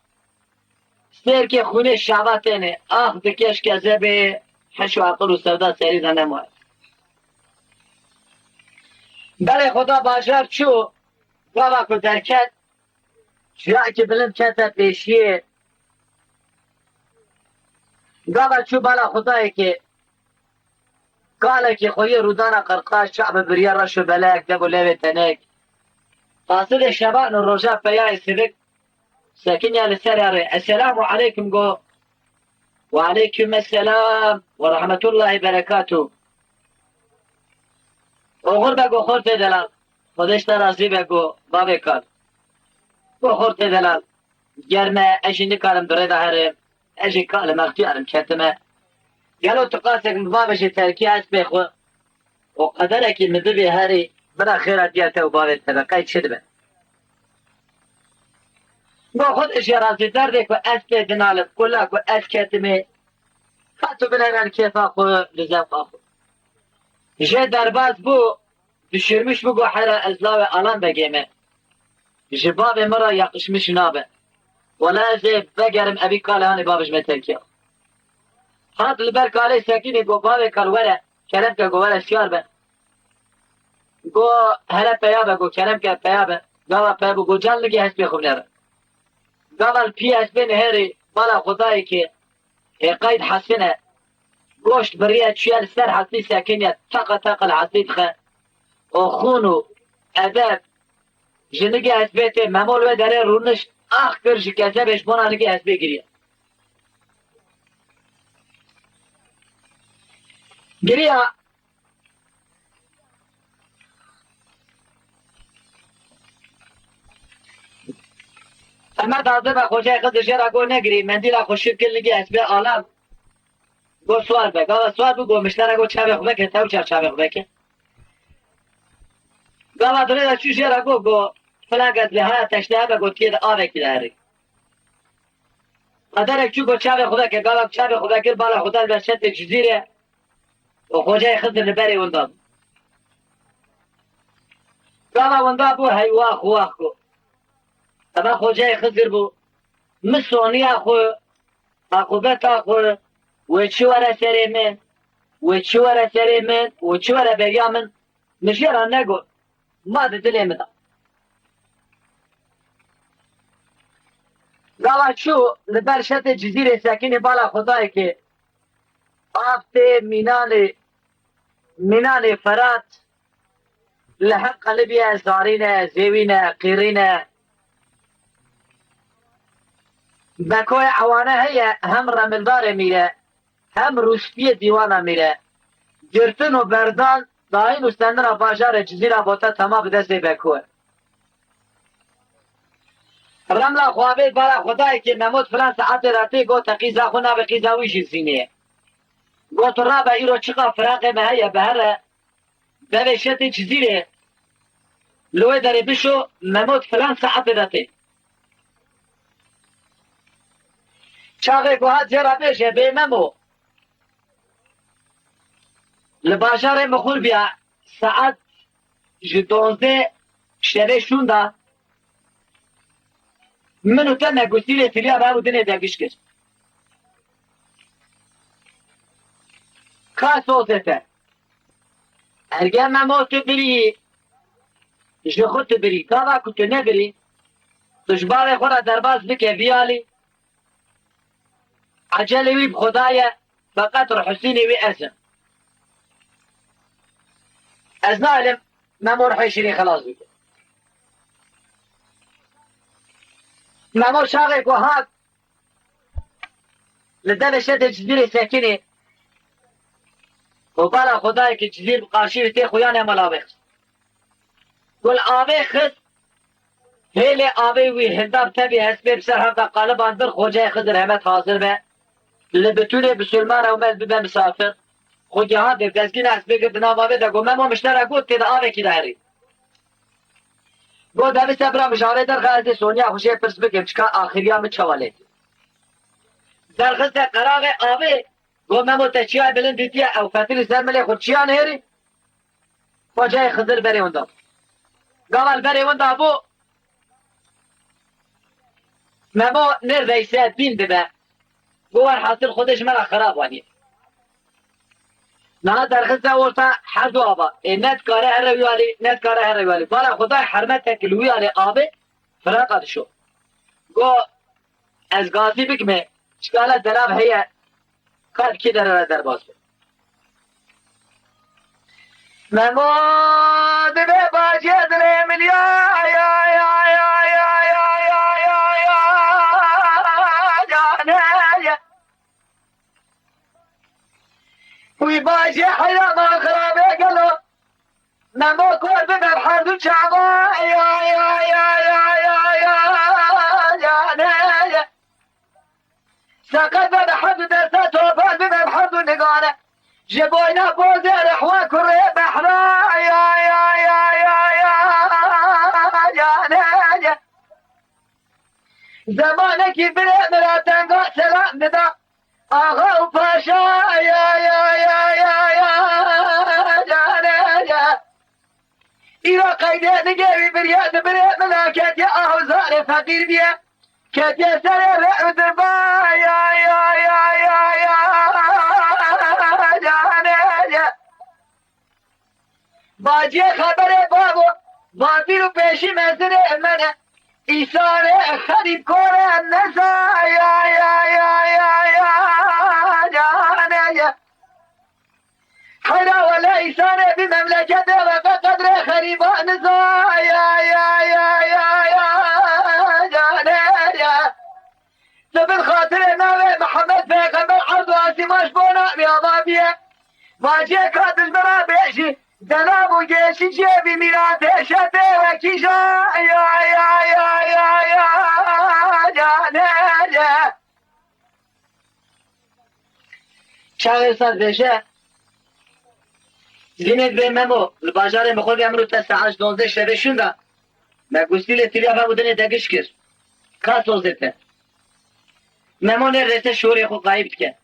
سیر که خونه شعبتینه آخ بکش که زبه حشو عقل و سودا سری زنه ماه بله خدا باشر چو گابا کو درکت جایی که بلند کتا پیشیه گابا چو بالا خدایی که قاله که خوی رودانا قرقاش شعب بریا رشو بلاک دبو لیوی تنک قاصد شبان الرجاء پیای سبک ساكن يا لسراري السلام عليكم جو وعليكم السلام ورحمة الله وبركاته اوغر بگو خورت دلال خودش ترازی بگو بابی کار گو خورت دلال گرمه اشی نکارم دوره ده هرم اشی کالم اختیارم کتمه گلو تقاسک بابش ترکی هست بخو و قدره که مدبی هری برا خیرات دیاته و بابی تبقای چه دبه گو خودش رازی درده که اسک دنالت کلا که اسکتمه خطو بلغن کیفا خو لزوقا خو جه درباز بو düşürmüş bu gohara ezla ve alan begeme. Jibab mara yakışmış nabe. Wala ze begerim abi kale hani babış metelki. Hat liber kale sakini go babe kalwara kerem ke govara siyar be. Go hele peyabe go kerem ke peyabe. Gava peyabe go canlı ki hasbi khubnere. Gaval pi hasbi neheri bala khudai ki qaid hasine goşt beriye çiyal ser hasbi sakiniye taqa taqa hasbi txe. خونو ادب جنگی حسبیت ممول و داره رونش آخ کرش کسه بهش بانانگی حسبی گریه گریه اما داده به خوشه خودش را گو نگری مندی را خوشیب کلنگی حسبی آلام گو سوال بگو سوال بگو مشتر گو چه بخوبه که تو چه بخوبه که گاوا داره دا چوشی را گو فلان گد لحایا تشنه بگو تید آوه کی داری قدر اک چو گو چاوه خدا که گاوا چاوه خدا کر بالا خدا برشت جزیره و خوجه خضر نبری وندام گاوا وندا بو هی واخ واخ گو اما خوجه خضر بو مسونی اخو اخوبت اخو و چواره سری من و چواره سری من و چواره بریا من نشیران نگو ما ده دلی مدا گاوا چو لبر شت جزیره ساکن بالا خدای که آفته مینان فرات لحق قلبی زارینه زیوینه قیرینه بکوی عوانه هیه هم رملدار میره هم روشتی دیوانه میره گرتن و بردان داین و سندن باجار جزیره بوتا تمام دست بکوه رملا خوابه بالا خدای که نمود فلان ساعت راتی گو تقیزا خونا به قیزاویش زینه گو تو را به ایرو چقا فراق مهیه بهره بوشت جزیره لوه داره بشو نمود فلان ساعت راتی چاقه گوهات جرا بشه به ممو لباشار مخور بیا ساعت جدونزه شبه شونده منو تنه گسیله تلیا باو دنه درگش کش که صوتته ارگه ممو تو بری جو خود تو بری کاوا که تو نبری تجبار خورا درباز بکه بیالی عجله وی بخدایه فقط رو حسینی وی ازم از نعلم ممور حشری خلاص بکن ممور شاقی که هات لدن شد جزیره ساکنه و بالا خدای که جزیر قارشی بته خویان ملاوخ گل آوه خد هیل آوه وی هنداب تبی هسبه بسر هم قالبان بر خوجه خد رحمت حاضر به لبتونه بسلمان اومد ببه مسافر خود یهان به دزگین هسبه گرد ناماوه دا گو ممو مشتره گود تیده آوه کی داری گو دوی سبرا مشاوره در غازی سونیا خوشه پرس بگم چکا آخری هم چواله در غزد قراغ آوه گو ممو تچیای بلند دیتیه او فتیل سرمله خود چیا نهری خوجه خضر بری اوندا قال بری اوندا بو ممو نردیسه بین ببه گوار حاصل خودش مرا خراب وانی نه در خزه ورتا حد و آبا نت کاره هر رویالی نت کاره هر رویالی بالا خدای حرمت تکلوی آلی آبه فراقد شو گو از گازی بکمه شکاله دراب هیه کار کی در باز بید ممو دبه باجه دره ملیا وی باجی حیران خرابه گلو نمو کور ببر حردو چاقا ساقت ببر حردو درسا توفان ببر حردو نگانه جبوینا بوزه رحوه کره بحرا زمانه کی بره مراتنگا سلام بدا آقا و پاشا ایرا قیده نگهی بریاد بره ملاکت یا آهوزار فقیر بیا کت یا سر رعو دربا باجی خبر بابو بازی رو پیشی منزل منه ایسانه خرید کنه نسا حنا ولا إيسانه بمملكته وفقدر خريبان سبل خاطر ناوي محمد پیغمبر عرض واسي مشبونا بيضابيه واجه كاتش برا بيشي دناب وجيشي جيبي ميراته شته وكيشا شاعر صد بشه زینت به ممو الباجار مخوری امرو تا ساعت 12 شب شوندا ما گوستیل تیریا بودن دگش کر کا سوزته ممو نه رته شوری خو غایب که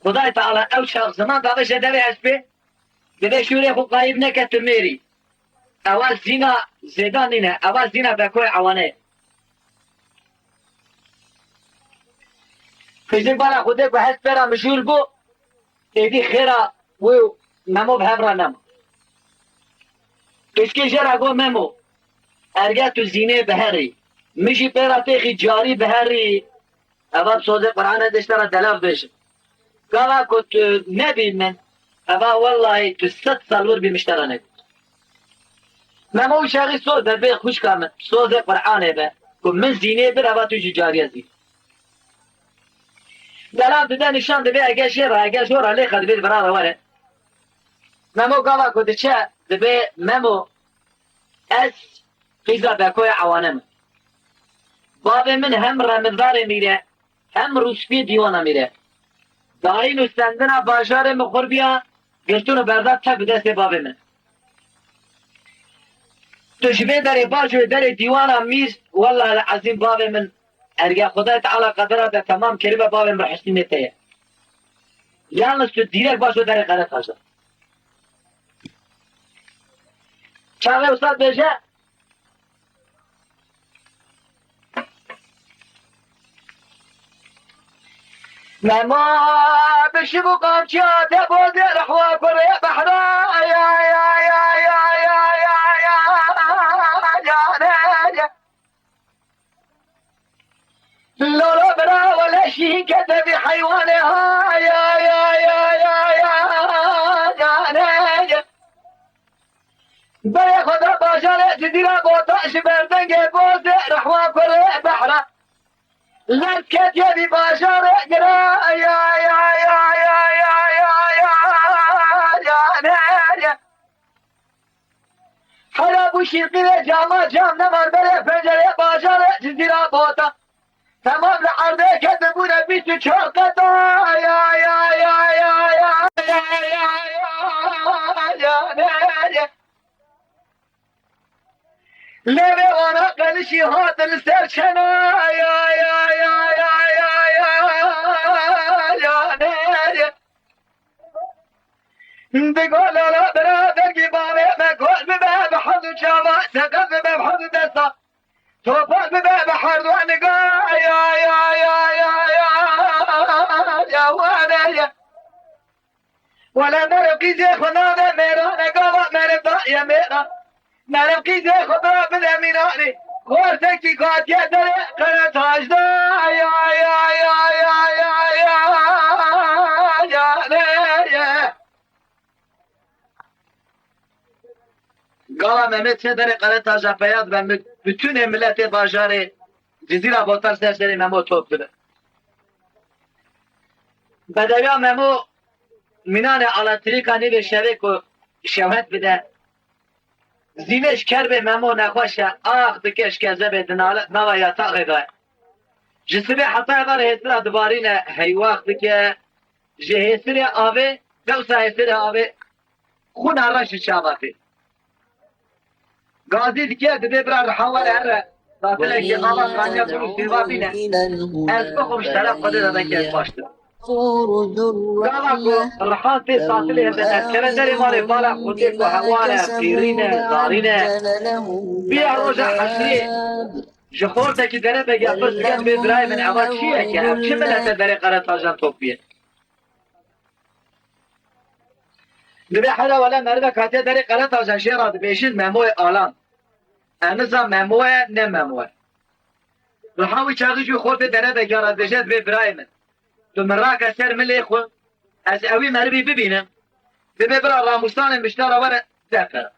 خدای تعالی او شخص زمان باش دوی حسبه به شوری خو غایب نکت میری اول زینا زیدان نه اول زینا به کوی عوانه فیزیک بالا خوده به حس برا مشغول بو ایدی خیره و ممو بهبرانم کسکی جرا گو ممو ارگه تو زینه بهری میشی پیرا تیخی جاری بهری اول سوزه قرآن دشتر دلاف بشه قالا کت نبی من اول والله تو 100 سالور بیمشترانه ممو شاقی سوزه به خوش کامن سوزه قرآنه به که من زینه بر اول تو جاری زی دلاف ده نشان ده به اگه شیر اگه شور علی خد بید برا رواره ممو قالا کت چه ده به ممو از قیزا بکوی عوانم باب من هم رمضان میره هم روسپی دیوانا میره داین و سندنا باشار مخور بیا گشتون برداد تک دست باب من تشبه در باشو در دیوانا میر والله العظیم باب من ارگه خدا تعالی قدره به تمام کریم باب من حسنیته یالنس تو دیرک باشو در غلط هاشا چاقه استاد بشه مما بشبو قامشات ابو الرحوة كرية بحرا لولا برا ولا شيء كتب حيوانها بريخ باجر جديرة بوطاش بردنگ بوز رحمة كل بحرة لكت يدي باجر قرا يا يا يا يا يا يا يا يا حرب وشيقي جامع جام نمر بره پنجره باجر جزيرة بوطا تمام لحرده كذبون بيت شرقة يا يا يا يا يا يا لبي وانا قلشي هات السرشنا يا يا يا يا يا يا بقول لا برادر قبالي بقول بباب حد شابا سقف بباب حد دسا توفاق بباب حد وانقا يا يا يا يا يا وانا يا ولا نرقي زي خنانا ميرانا قوة مربا يا ميرا نرقي زي خبا بالاميناني خورتكي قاد يدري قنات عجدا يا يا يا يا يا يا يا قال مهمت سدر قنات عجدا فياد و bütün milleti bajarı Cizira botar serseri memo topludur. Bedeviya memo minane alatrikani ve şeveku şevhet bide zileş kerbe memo nekhoşa ah dikeş kezebe dinalet nava yatak eday. Jisibe hata edar hesra dibarine heyvaq dike jehesire ave devsa hesire ave khun haraş şavati. Gazi dike dide birer havale herre tatile ki Allah kanya bunu sirvabine ezbekum şeref kadir eden kes baştı. Galaku rahatı tatile eden kerederi mari bala kudik ve havale pirine zarine bir roja haşri jihordaki dere bege fırsıket ve İbrahim'in ama çiye ki ev kim millete dere karat ajan topiye. Dibe hala wala merve kate dere karat ajan şeradı beşin memoy alan. Anıza memoye ne memoye. Rahavi çağıcı khote dere bege radejed ve İbrahim'in. تو من راك سر ملي خو از اوي مربي ببينم ببرا راموستان مشترى ورا دافر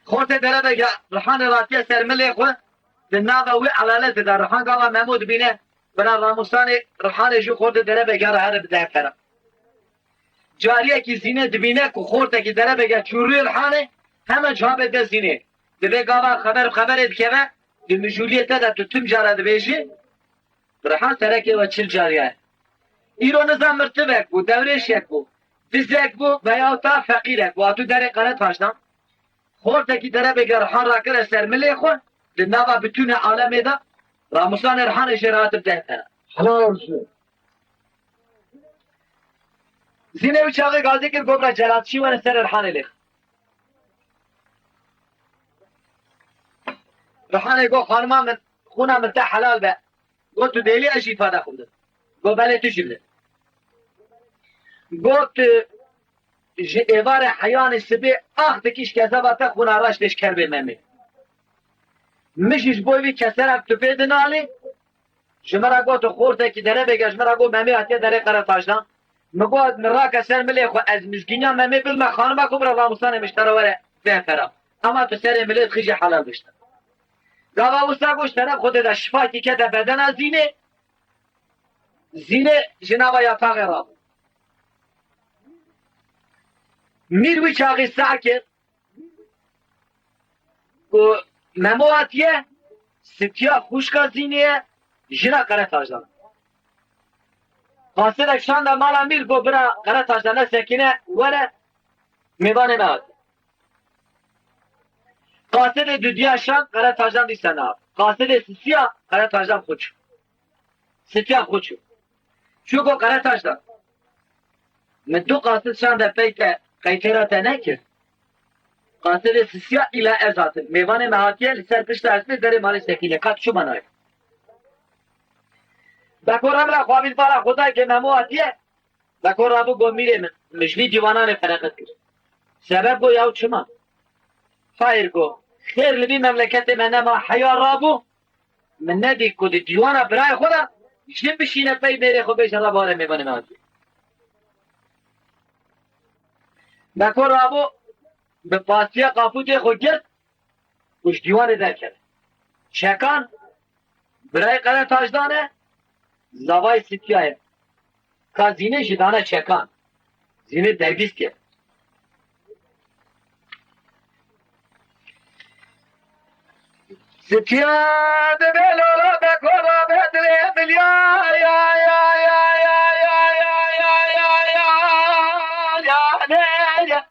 خوت دربه رحان راتيه سر ملي خو بالناغه وي على لد در رحان قال محمود بينه برا راموستان رحان جو خوت دربه جار هذا بدافر جاريه کی زینه دبینه کو خورته کی دربه چوری رحانه همه جواب ده زینه دبه قال خبر ادکه de müşuliyete de tüm jarada beji Rahat tereke ve çil cariye. İro nizam mırtıbek bu, devreşek bu, dizek bu veya da fakirek bu. Atu dere kare taştan. Horteki dere beger rahan rakir eser milli khun. Dinava bütün aleme da Ramusan erhan eşeratı dehtere. Helal olsun. Zine uçağı gazikir gobra celatçı ve eser erhan elek. Rahan ego hanıma min khuna min ta halal be. قلت ديلي أشي فادا خبز قو بلي تجبل قلت إبارة حيوان السبيع تكيش كذابة خونا راش ليش كربي ممي مشيش بوي كسرك تفيدن علي جمرا قلت خورتك دره بيجا جمرا قلت ممي هاتي دره قرار تاجدان مقود مرا كسر ملي خو از مشكينيا ممي بالما خانما كبرا راموساني مشترا وره بهترا اما تسر ملي تخيجي حلال بشتا Gava usta goş taraf khode da şifa ki kete bedena zine jinava yatağı rab. Mirwi çağı sakir o memoatiye sitya khuşka zine jina kare tajdan. Qasir ekşan da mala mir go bira kare tajdan sekine wala mevane naat. قاصد دودیا شان قرار تاجان دی سنا قاصد سیا قرار تاجان خوچ سیا خوچ شو کو قرار تاجان من دو قاصد شان ده پیت قیترات نه کی قاصد سیا الى ازات میوان مهاتیه لسر پشت اصلی در مال سکینه کات شو منای بکورم را خوابید بارا خدای که ممو اتیه بکورابو گو میره مجلی دیوانان فرقت کرد سبب گو یاو چما خير گو خير لبي مملكت من ما حيا رابو من ندي كود ديوانا براي خدا جيب بشينا باي ميري خو بيش الله باره ميبانه ماجي بكور رابو به پاسیا قافوت خود کرد وش دیوان در کرد چکان برای قره تاجدانه زوای ستیایه که زینه جدانه چکان زینه درگیز کرد ستیا دبلولا بکورا بدری بلیا یا یا یا یا یا یا یا یا یا یا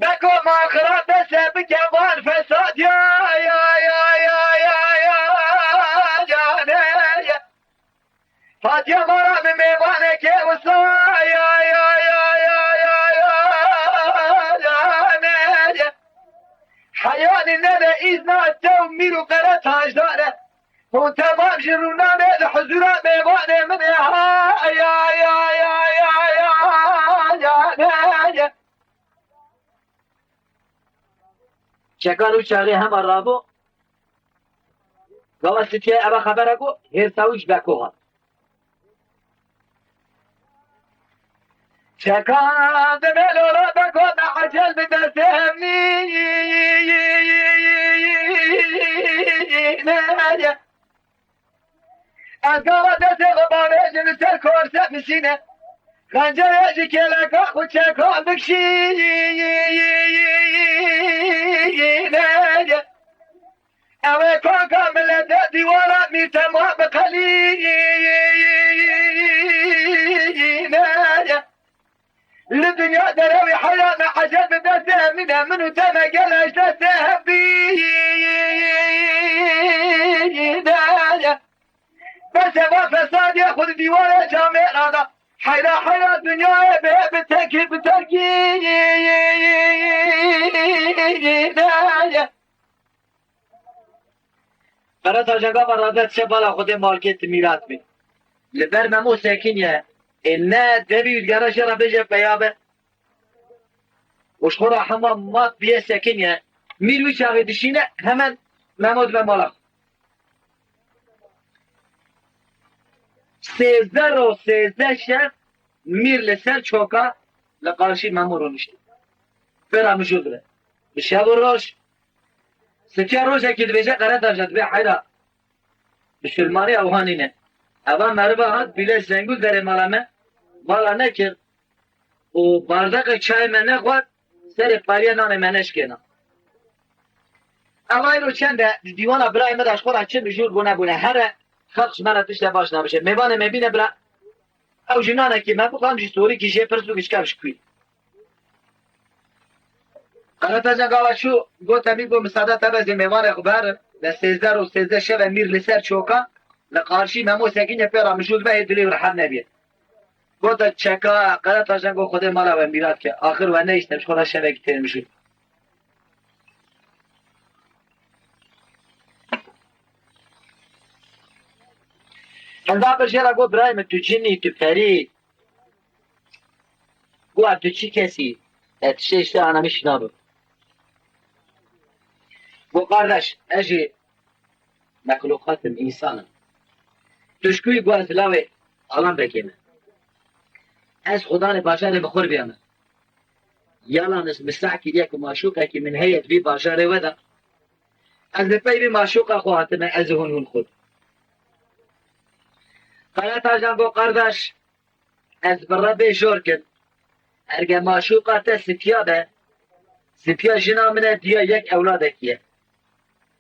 بکو ماخرا بسه بکوان فساد یا یا یا یا یا یا یا فاتیا مرا به میوانه که وسا یا یا یا یا یا یا حیان نده ایزنا تو میرو قره تاج داره اون تمام شرونا به حضورات میوانه من یا یا یا یا یا یا یا چکان و چاقی همه رابو گوه ستیای ابا خبره کو هر ساویش بکو ها چکان دبلولا بکن عجل بدستهمی از گاه دست غباره جن سر کورسه مسینه خنجر یجی که لکا خود چکان بکشی اوه کان کامل دیوارا می تمام بقلی للدنيا دروي حياة عجب بدسه منه تمقل اجدسه بيدايا بس ما فساد ياخذ ديوان جامع هذا حيرة الدنيا بتكي دايا قرار تاجگاه برادت چه بالا خود مارکت میرات می لبر ممو ساکینیه نه دبی گراش را بجه بیابه وش خورا همه مات بیه ساکینیه میروی چاقی دشینه همان ممود به مالا 13 شب میر لسر چوکا لقارشی ممو رو نشتی فرامشو بره بشب و روش ستیا روشه که دبیجه قرار تاجد به حیرا بشلمانی اوهانینه اول مربع هات بیله زنگول در مالامه مالا نکرد و باردق چای من نخواد سر پریه نان منش کنم اما این رو چنده دیوانا برای مدش خورا چه بجور بونه بونه هر خلقش من اتش باش نباشه میبانه میبینه برا او جنانه که من بخوام جستوری کشه پرسو کشکرش کوی قرار تجنگاوه شو گوتا میگو مساعدت تبازی میوانه خبر به 13 شب میر لسر چوکا لقارشی ممو ساکین پیرا مشول به دلی و رحم نبید گوتا چکا قرار تجنگو خود مالا و میراد که آخر و نیستم خدا شبه گتیر مشول اندا بشیره گو برایم تو جنی تو پری گو تو چی کسی اتشیشته آنمیش نابو گو قردش اجی مخلوقاتم انسانم تشکوی گو از لاوه علم بکیمه از خدا باشر بخور بیامه یالان از مساکی دیگه که معشوقه که من هیت بی باشر ودا از پی بی معشوقه خواهتمه از هون خود قرات آجان گو قردش از برا بیشور کن ارگه معشوقه تا ستیا به ستیا جنا منه دیا یک اولاده کیه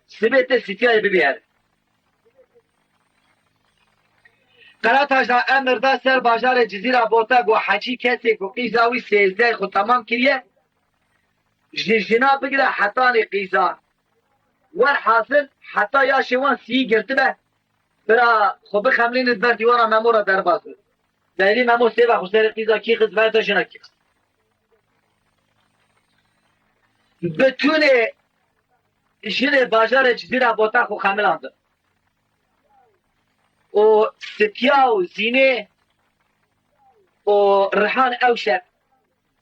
سبت ستیا ببیر قرات آجان امر دا سر بازار جزیره بوتا گو حجی کسی گو قیزاوی 13 خود تمام کریه جنا بگیره حتانی قیزا ور حاصل حتی یا شوان 30 گرده به برا خوب خملین بر دیوارا ممورا در بازو دایری ممور سیبا خوستر قیزا کی خز برتا شنا کی بتونه جل بازار جزیره بوتا خو خملاند و ستیا و زینه و رحان اوشک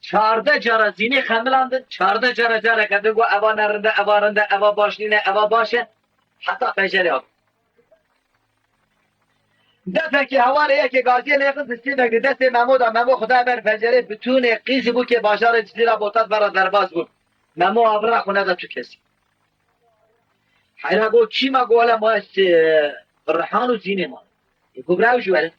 14 جارا زینه خملاند 14 جارا کده گو اوا نرنده اوا رنده اوا باشنینه اوا باشه حتی پیجره ها دفعه که حواله یکی گازی لیخت استیدک دست ممو دا ممو خدا بر پنجره بتونه قیزی بود که باشار چیزی را بوتاد برا درباز بود ممو آبرا خونه دا تو کسی حیلا گو چی ما گولا ما است رحان و زینه ما گو براو جواله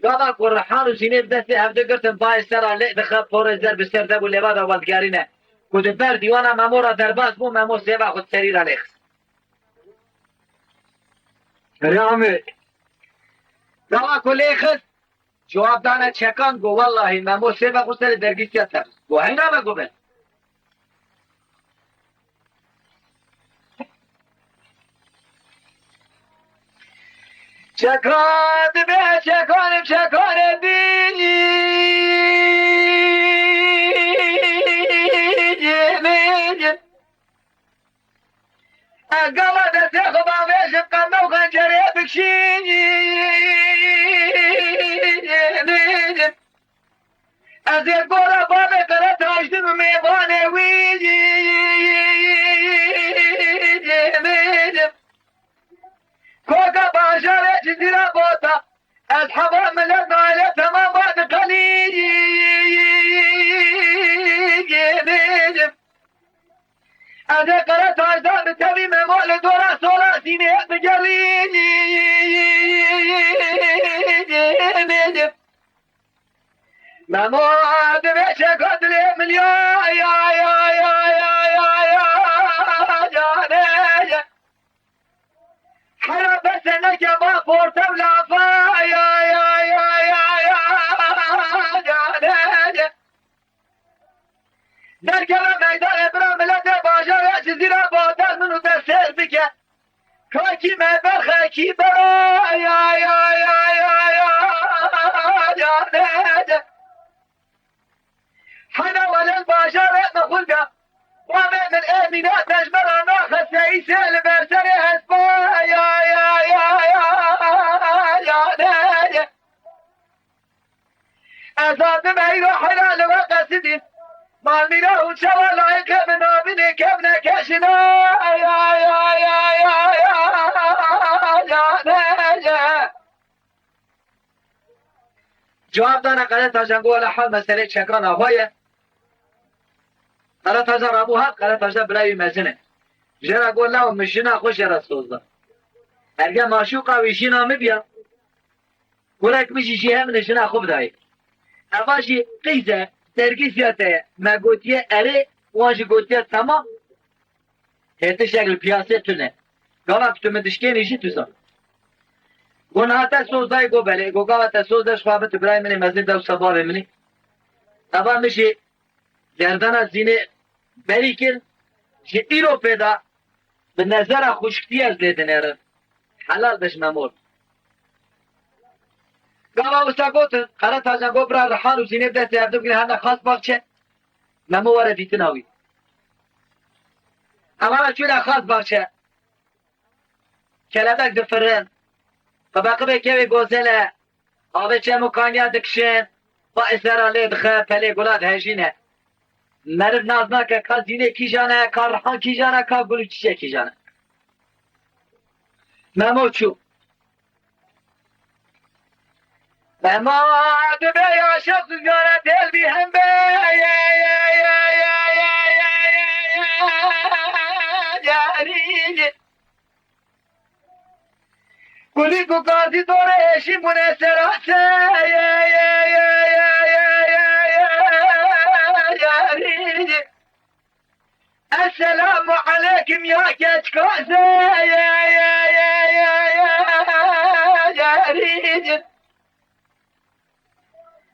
گاما گو رحان و زینه دست هفته گرتن بای سرا لی بخواب پور زر بسر دبو لباد آوازگاری نه گو دبر دیوانا ممو را درباز بو ممو سیبا خود سری را لیخت رامي گاما کو لیخت جواب دانه چکان گو والله ممو سیبا خود سری درگیسیت سر گو هینا ما گو بل چکان به چکان چکان بینی جمیج اگلا دسته خبا ویش قمو خنجره بکشینی جمیج از یک گورا بابه قره تاشتم میوانه ویجی جمیج کوكا باشارة جزيرة بوتا أصحابها من النايلة تمام بعد قليل جميل أنا قرأت عزام بتبي ممول دورا صورة سينيات بجرين جميل ممول بيشا قدر مليون حرا بس انك ما فورت ولا فا يا در كلام ميدان ابرام ملت باشا جزيرة بودر منو دستر بك كاكي مبر خاكي برا يا حنا ولا الباشا نقول بها ومن الامينات تجبر ناخذ سيسي البرسري هسبا أصاب ميرو حلال وقصدين مال ميرو وشوى لايك من آبني كبنا كشنا جواب دانا قلت تاجن گولا حال مسئله چکان آقایه قلت تاجن رابو حق قلت تاجن بلاوی مزنه جرا گولا و مشینا خوش رسوزده هرگه ماشوقا ویشینا مبیا گولک میشی شیه هم نشنا خوب دایی اواشی قیزه درگیسیاته ما گوتیه اره وانشی گوتیه تمام هیته شکل پیاسه تونه گاوا کتومه دشکه نیشی توزا گونه تا سوزدای گو بله گو گاوا تا سوزدش خوابت برای منی مزید دو سبا بمینی تبا میشی گردن زینه بری کن که ایرو پیدا به نظر خوشکتی از لیدن اره حلال بش ممور گاوا وستا گوتن قرار تاجن گو برا رحان و زینه دسته هفته بگیره هنده خاص باقچه ممو واره دیتن آوی اما چون خاص باقچه کلبک دفرن فباقي بكيوي قوزلة هذا شيء مكانيا دكشين فإسرا لي بخير تلي قولاد هجينة مرد نازنا كازينة كي جانا كارحان كي جانا كاقولو چيشي كي جانا ممو چو ممو دبي يا شخص زيارة تلبي هم بي قولي کو قاضي دوره شي مناسرات السلام عليكم يا كشكوز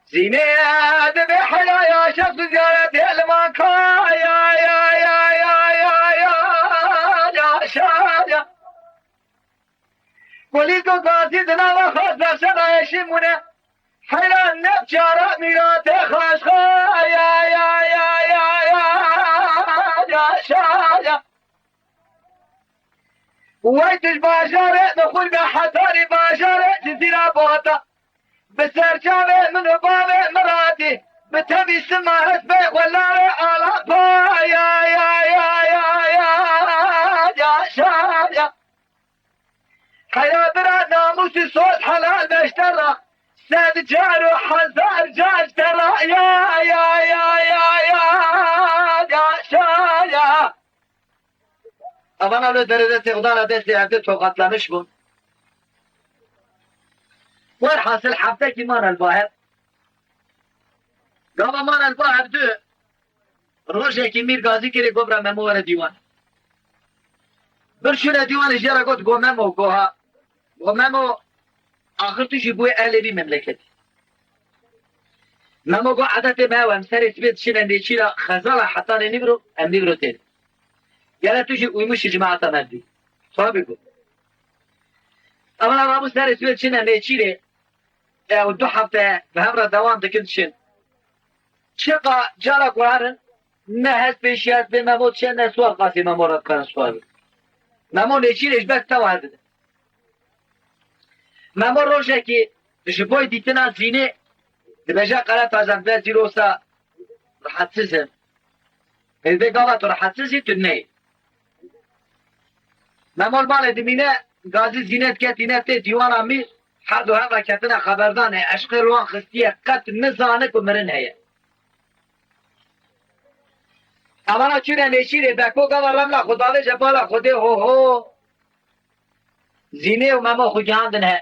زينات بحلا يا شخص زيارة المكان يا شاجة قولي کو قاضي دنا وخاص درشنا يشمونه حلا نبشارة ميرات خاص يا شاجة ويتش باشارة نقول بحثاني باشارة جزيرة بوطة بسرجانة من بابي مراتي بتبي سما هسبي ولا على يا شاجة حيا برا ناموس وسي صوت حلال بشترى ساد جار وحزار جاج ترى يا شايا Aman öyle derecesi Kudala desteği evde tokatlamış bu. Velhasıl hafta ki man el-bahir. Gava man el-bahir dü. Roşe Mir Gazi kere gobra memo vere divan. Bir şöyle divan icra got go memo goha. Go memo ahir tuşi bu ehli memleket. Memo go adete mevem ser isbet şilen de çira khazala hatta ne nibro em nibro tel. Gele tuşi uymuş cemaata merdi. Tabi bu. Ama bu ser isbet şilen de çire o du hafta behemra devam dikilşin. Çıka cala kuarın ne hes beşiyat be memo çen ne sual qasi memorat kan sual. Memo ne çire işbet tavadı. Memo roje ki jiboy ditina zine دبجا قرات ازم به زیروسا راحتسزم البه قالت راحتسزی تنهی ممال مال دمینه گازی زینت کت اینت دیوان امیر هر دو هم کتنا خبردانه عشق روان خستیه قط نزانه که مرن هیه امانا چونه نشیره بکو قوار رملا خداوه جبالا خوده هو هو زینه و مما خود جهاندن هی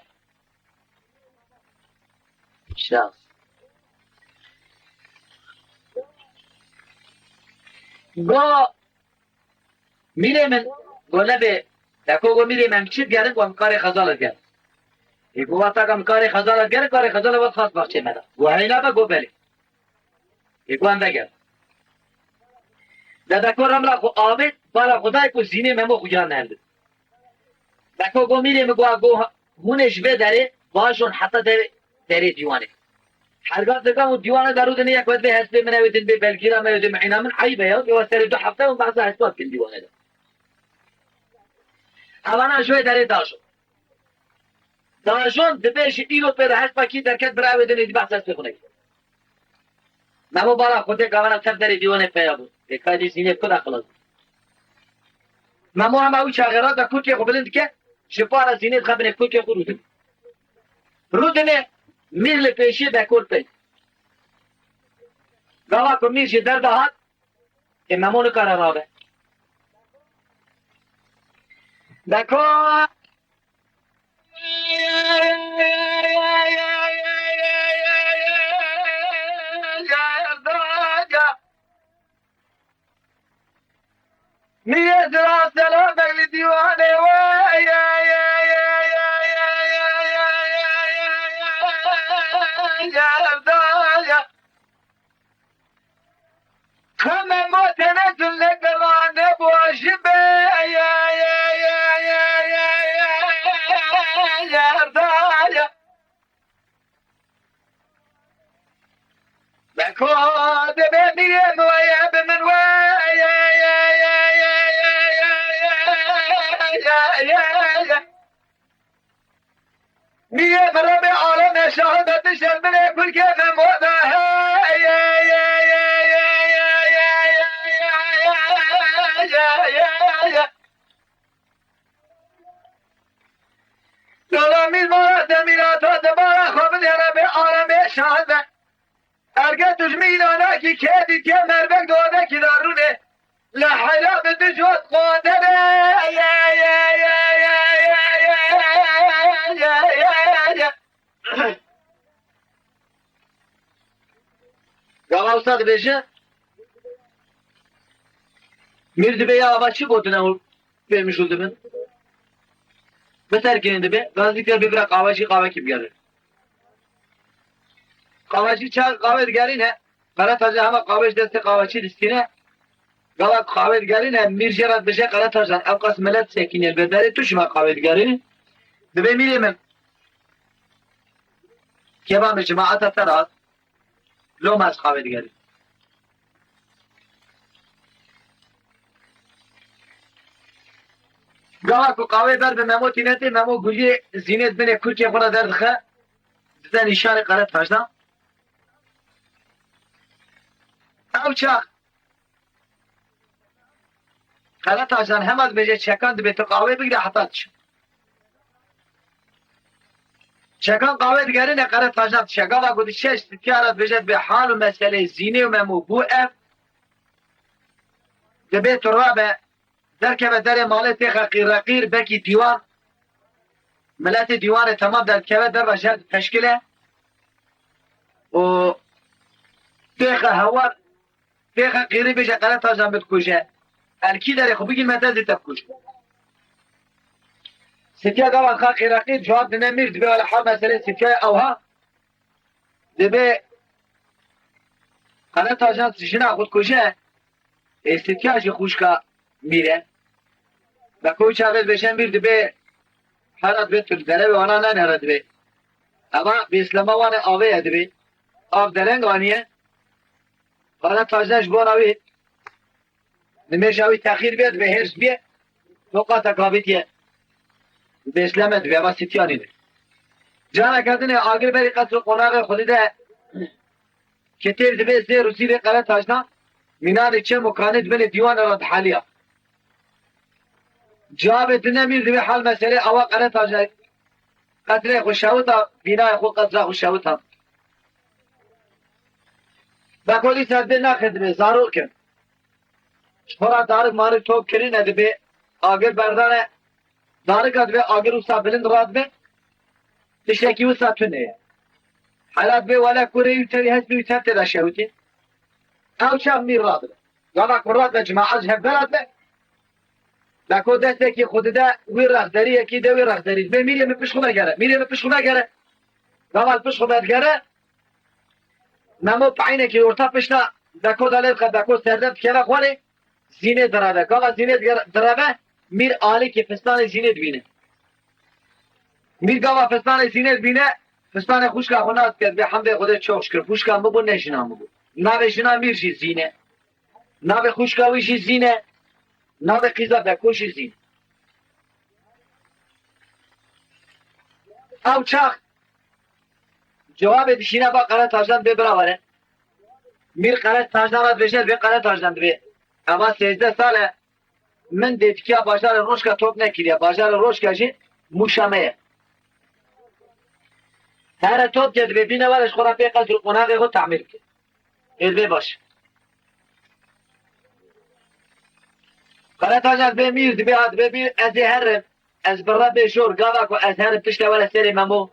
شخص گو میره من گوله به دکو گو میره من چیت گردن گو هم کار خزالت گرد گو وقتا کم کار خزالت گرد کار خزالت وقت خواست بخچه مده گو هیلا با گو بله گو هم بگرد دکو رملا خو آبید بالا خدای کو زینه ممو خو جان نرده دکو گو میره من گو هونش به داره باشون حتی داره دیوانه حرقات دكان والديوان دارود نيا كود به حسب من ودين به بالكيرا ما يدم عنا من حيبه يا وسر دو حفته وبعض حساب في الديوان هذا اوانا شوي داري داشون دبيش ايلو پر حسب کی درکت برای ودين دي بحث بخونه ما مبارك خود گاوانا سر داري ديوان پيا بود کادي سينه خدا خلاص ما مو هم او شاغرات دا کوتي قبلند که شپاره سينه خبره کوتي خورود رودنه میر پیشی بکور پی گاوا کو میر شی در دهات که ممون کار رابه دکو میره درا سلام بگلی دیوانه كما موتنا لك ما نبوش بي يا رضايا بكود بميم ويا بمن ميم ربي عالم شهادة شربنا كل كيف موضعها دلامی مرد میرات دبارا خواب دیره به عالم شهده ارگه تجمیلانا کی کدی که مربک دوده کی دارونه لحلا به دجوت قاده گاوا استاد بیشه میرد به یا آبا چی بودنه vermiş oldu ben. Beter kendinde be. Gazilikler bir bırak kahveci kim gelir. Kahveci çağır kahve geline. Karatacı ama kahveci deste kahveci riskine. Galat kahve geline. Mircerat bir şey karatacan. Avkas melet sekinel bedeli tuşma kahve geline. Debe miremem. Kebam cemaat atarat. Lomaz kahve geline. گاه کو قهوه بر به ممو تینته ممو گویی زینت بین کوکی خونه درد خه دیدن اشاره قرات فشدم او چاق قرات آجان همه بجه چکاند به تو قهوه بگیره حتی چ چکان قاوه دیگری نقره تاجنب چکا و گودی شش تکیارت بجد به حال و مسئله زینه و ممو بو اف دبه ترابه درکه به در ماله تیخ قیر بکی دیوان ملت دیوان تمام در که در بشد تشکیله و تیخ هوا تیخ قیری بشه قره تاجنب کشه الکی داره خب بگی متازی تب کشه ستیا قوان خاقی رقیب جواب دنه میر دبه ولی حال مسئله ستیا اوها دبه قناه تاجان سجنا خود کشه ستیا جی خوشکا میره و کوی چاقید بشن میر دبه حالات به تل دره وانا نه نرد به اما به اسلام وانه آوه دبه آب درنگ وانیه قناه تاجانش بون آوه نمیشه آوه تخیر بیاد به هرس بیه نقاط اقابیتیه به اسلام دبه اما ستیا نیده جانا کردن آگر بری قصر قناغ خودی ده که تیر دبه زیر و زیر قلعه تاجنا مینان چه مکاند بین دیوان راد حالیا جواب دنه میر دبه حال مسئله اوا قلعه تاجنا قطره خوشاوتا بینای خود قطره خوشاوتا با کلی سرده نخد دبه ضرور کن خورا دارک مارک توب کری ندبه آگر بردانه دارک دبه آگر اصلا بلند راد به تشتكي وساتونه حالات بي ولا كوري يتري هز بي يترتي دا شوتي او شام مير راد قالا كرات جماعة جهب بلد به لكو دستكي خود دا وير رخدري يكي دا وير رخدري بي ميري من پشخو مگره ميري من پشخو مگره قالا پشخو مگره نمو پعينه كي ورطا پشنا داكو دالت خد داكو سردب كيرا خوالي زينه درابه قالا زينه درابه مير آلي كي فستان زينه بينه میر گاوا فستان سینه بینه فستان خوش که خونات کرد به حمد خدا چوش کرد خوش که مبو نشنا مبو ناوه شنا میر شی زینه ناوه خوش که ویشی زینه ناوه قیزا بکوشی زینه او چاق جواب دشینه با قره تاجدن به براوره میر قره تاجدن را بشد به قره تاجدن به اما 13 ساله من دیدی که بازار روش که توپ نکیده بازار روش که جی موشمه هر توپ جد ببینه ولش خورا پی قصر قناقی خود تعمیر کرد ادبه باش قرأت آجاد به میر دبی آد ببین از هر از برا به شور گاوک و از هر پشت ولا سری ممو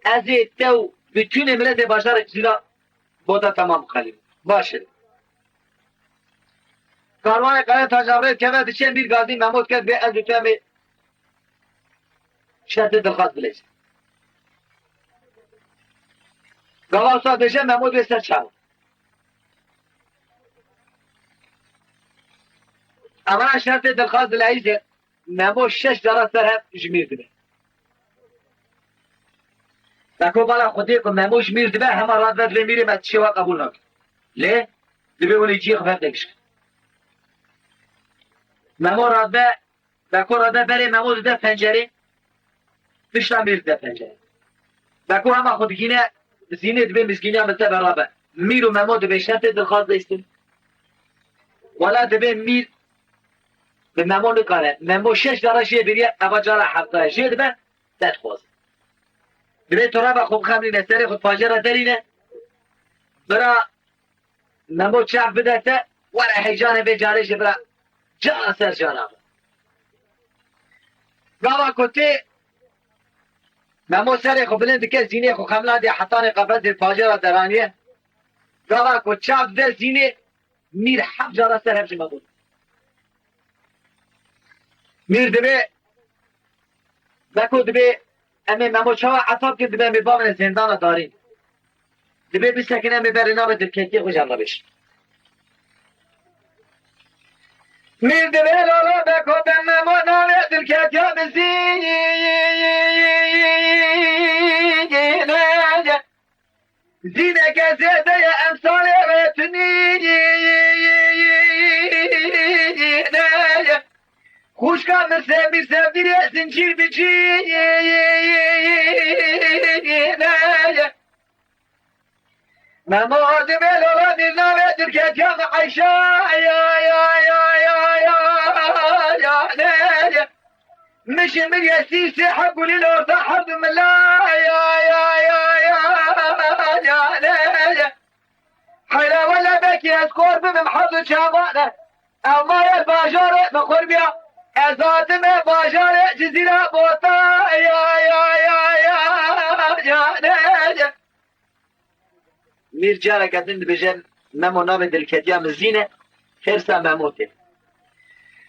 از تو bütün ملت باشار چیزا بودا تمام خلیم باشه کاروان قرأت آجاد که بعد چند بیر گازی ممود کرد به از تو همی شرط دلخواست بلیش گاوا سا بشه ممود به سر چاو اما شرط دلخواست بلیشه ممو 6 داره سر هم جمیر دبه لکو بالا خودی که ممو جمیر دبه همه راد بد میریم از شوا قبول نکن لی دبه ولی جی خفت نکش ممو راد به لکو راد بره ممو ده پنجره پشتم میر ده پنجره لکو همه خودگینه زینه دبه مسکینی هم مثل برابه میر و ممو دبه شرط دلخواست لیستن ولا دبه میر به ممو نکنه ممو 6 داره شیه بریه اما جاره 7 شیه دبه دست خواست دبه تو را با خوب خمرینه سری خود پاجره درینه برا ممو چاق بدهته ولا حیجانه به جارش برا جان سر جانه گاوا کتی ممو سری خود بلند که زینه خود خملا دی حطان قبض دی پاجره درانیه گاوا کت چاق ده زینه میر 7 جاره سر همشه ممو میر دبه بکو دبه امی ممو چاوا عطاب که دبه می بامن زندان دارین دبه بسکنه می بری نام دلکتی خوش الله بش میر دبه لالا بکو به ممو نام دلکتی ها بزینه زینه که زیده امثال رتنینه خوشگاه مثل دیری زنجیر بچینه مماد بلالا نامه درکت یا عیشا مش من يسيسي حقوا لي لو صحب من لا يا حيلا ولا بكي اذكر بمحض شابانه اما يا باجارة بخور بيا ازاد ما باجارة جزيرة بوطا يا میر جارا کدن بجن ممو نام دلکتیا مزینه خرسا مموته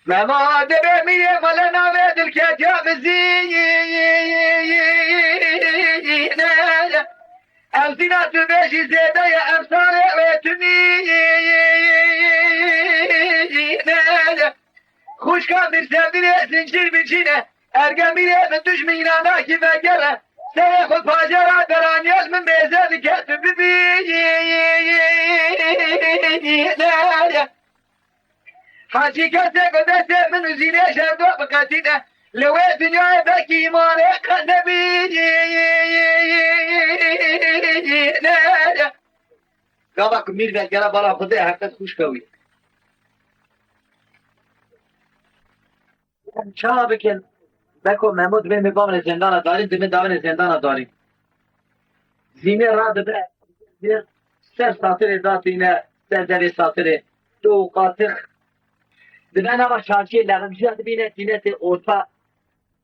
ماما دبي مية ملنا بيد الكتاب الزين أمسينات بيشي زيادة يا أمسار ويتني خوش كان برسابيني زنجير بجينة أرقاميني من دشمينا ناكي فاقرة سيخل فاجرة درانيال من بيزاد كاتب حاجي كاتب قدسة من زينة شردو بقاتينة لو الدنيا ذكي مارق نبي قابا میر بلگره بالا خوده حقیقت خوش کوی چرا بکن بکو محمود بین بامن زندان داریم دمین دامن زندان داریم زینه را دبه سر ساتر ذاتینه سر دوی ساتر دو قاطق دبه نما شارچی لغمشی دبینه دینت اورتا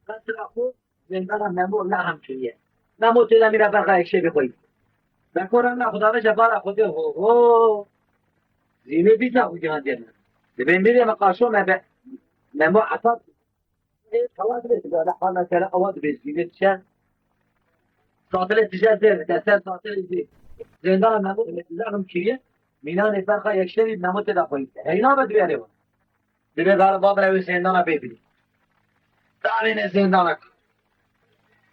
قطر خود زندان محمود لغم چویه محمود تیلا میره برقه اکشه بخوید بکورم نه خدا بشه بارا خوده هو زینه بیتا خود جهان دیرم دبین میره مقاشو محمود عطا خلاص بس ده حالنا كلا أواد بيزيد شان ساطل التجار ده سال ساطل زي زندان مموت لعنهم كيريه مينان فرقة يشتري مموت دافعين هينا بدو عليه ده دار باب روي زندان بيبي تعرين زندانك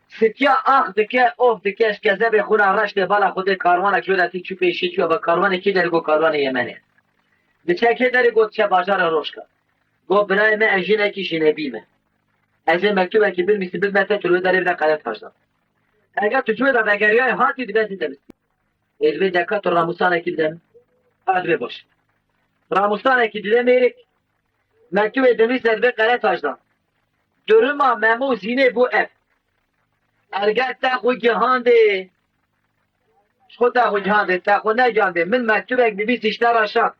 ستيا آخ دکه اوف دکهش گزه به خونه رشت بالا خود کاروان اکیولاتی چو پیشی چو با کاروان کی در گو کاروان یمنه بچه که در گو چه بازار روشکا گو برای من اجینه کی شنبیمه از این مکتوبه که bilmişsin bilmezsen türlü devre kalem taşlar. Eğer tüccar da begeriye hati dibesi demişsin. Elbette dekat Ramusan ekilden adve boş. Ramusan ekilden mektup edilmiş devre kalem taşlar. Durma memu zine bu ev. Erget ta xu cihande. Şu ta xu cihande ta xu ne cihande. Min mektup ekilmiş işler aşağı.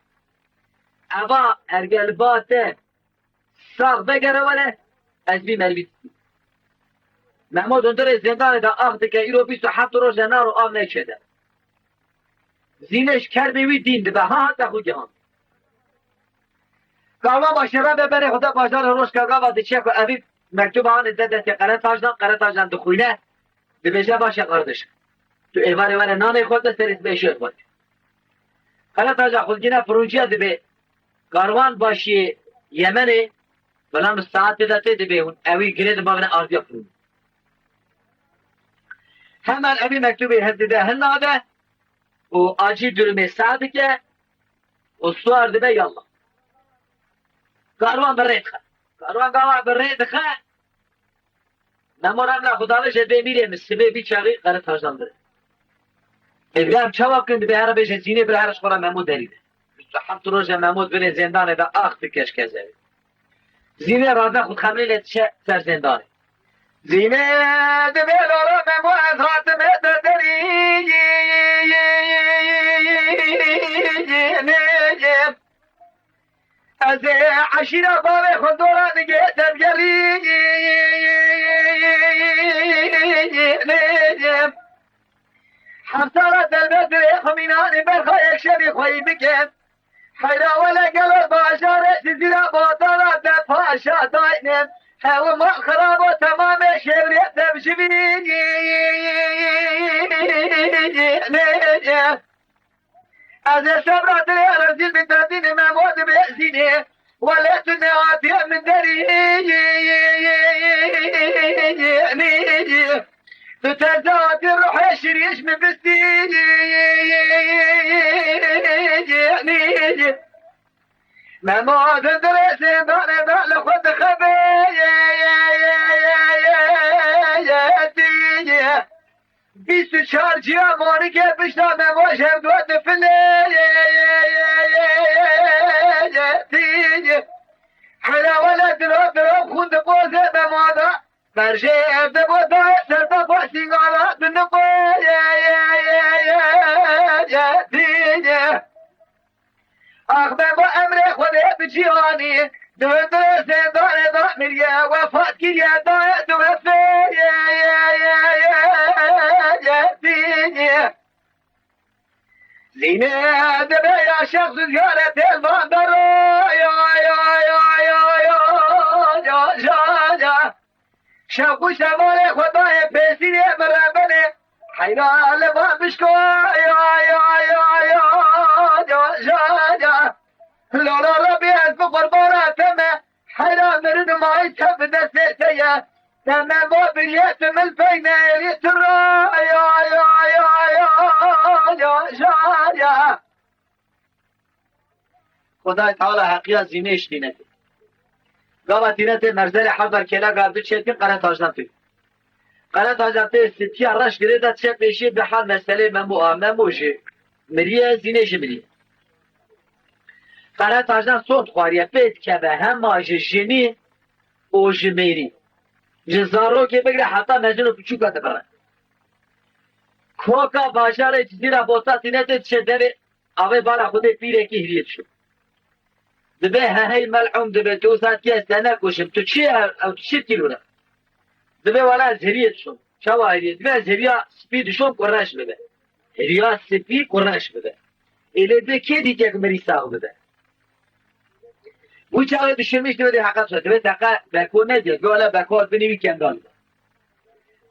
Ava ergel bate. Sağ begere vale. از بی مروید محمود اندر زندان دا آخ دکه ایرو 27 روز نارو آب نشده زینش کرده وی دین ده به ها تا خود جهان گاوا باشره ببره خدا بازار روش که گاوا دچه که اوی مکتوب آن داده که قره تاجدان دو خوینه به بجه باشه قردش تو ایوان نانه خود سریس بیشوی خود قره تاجدان خود گینه فرونجیه ده به کاروان باشی یمنه بلام ساعت داده ده به اوی گرید مابن آردیا فرون hemen evi mektubu hedide hennade o acil durumu sadike o suar dibe yallah karvan berrekha karvan gava berrekha namoramla khudalı jebe mirem sibe bir çağı qarı tajdandır evlam çavakın dibe harabe zine bir haraş qora memud deride müstahat roja memud bir zindan da axt keşkeze zine razı khud khamile tşe ser zindan زینه دبیلارا مموز خاتمه دردری نجم از عشیره باب خودورا دیگه درگری نجم همسارا دلبه خمینانی برخوا یک شبی خواهی بکن حیرا ولا قلب باشاره زیزیره بادارا دفاع شاداینم هوا ما خراب و تمام شبریت تبشبی از صبرات رزیل بتردین ممود بأسینه ولت نعاتی من دری تتزاد روح شريش من بستي ممود درسي داني دان لخد خبي بیست چار جیا مانی که بشنا مماشم دوات فلی حلا ولا دراب خود بوزه بمادا برجه ببو دا سر دا باشی گالا دنبو آخ ببو امر خود بجیانی دو زندان دا میریه وفات گیریه دا دو زینه دبه یا شخص زیارت الوان درو شوقو شمال خدای پیسیر مرمنه حیران لبان بشکو لولا ربی از بقرباناتم حیران مرد مای تب دسته تمام بابلیت من بین یترا خدای تعالی حقیقت زینش دینه گاوا تینت مرزل حضر کلا گردو چیتی قرن تاجدان توی قرن تاجدان توی ستی رش گریده چه پیشی به حال مسئله مموجه مریه زینش مریه قرن تاجدان صوت خواریه پید که به هم آجه جنی او جمیری جزارو که بگره حتی مجنو پچوکا دبرن کوکا باجار جزیره بوتا تینت چه دوی آوه بالا خود پیره که هریت شد دبه هی ملعوم دبه تو ساعت که سنه کشم تو چی او چی کیلونه دبه والا از هریت شد شوا هریت دبه از هریا سپی دشم کرنش بده هریا سپی کرنش بده ایله ده که دیگه که مری ساق بده او چاوه دشمش دبه ده حقا شد دبه تقا بکو ندید گوالا بکو بنیوی کندال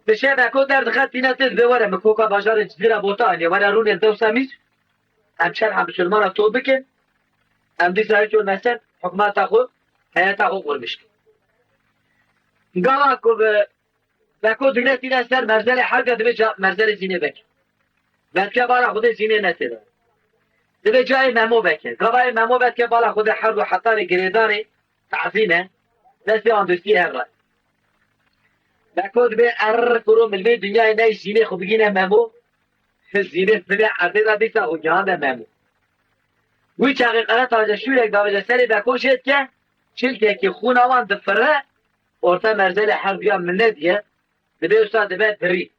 بشه بکو در دخل تینت دبه وره مکوکا باجار جزیره بوتانی وره رون دو سمیج همچن هم بسلمان تو بکن ام دی سایه چون مثل حکمات خود حیات خود قرمش کن گاوا کو بکو دنیا تینه سر مرزل حرگ دبه جا مرزل زینه بکن بکه بالا خود زینه نتیده دبه جای ممو بکن گاوای ممو بکه بالا خود حرگ و حطار گریدانی تعظیمه دستی آندوستی هر رای بکو دبه کرو ملوی دنیای نای زینه خود بگینه ممو زینه دبه عرده دا بیسا خود جهان ده ممو وی چاقی قرار تاجه شورک داوجه سری بکن شد که چلکه که خون آوان دفره ارتا مرزل حربیان من ندیه دبه استاد دبه دری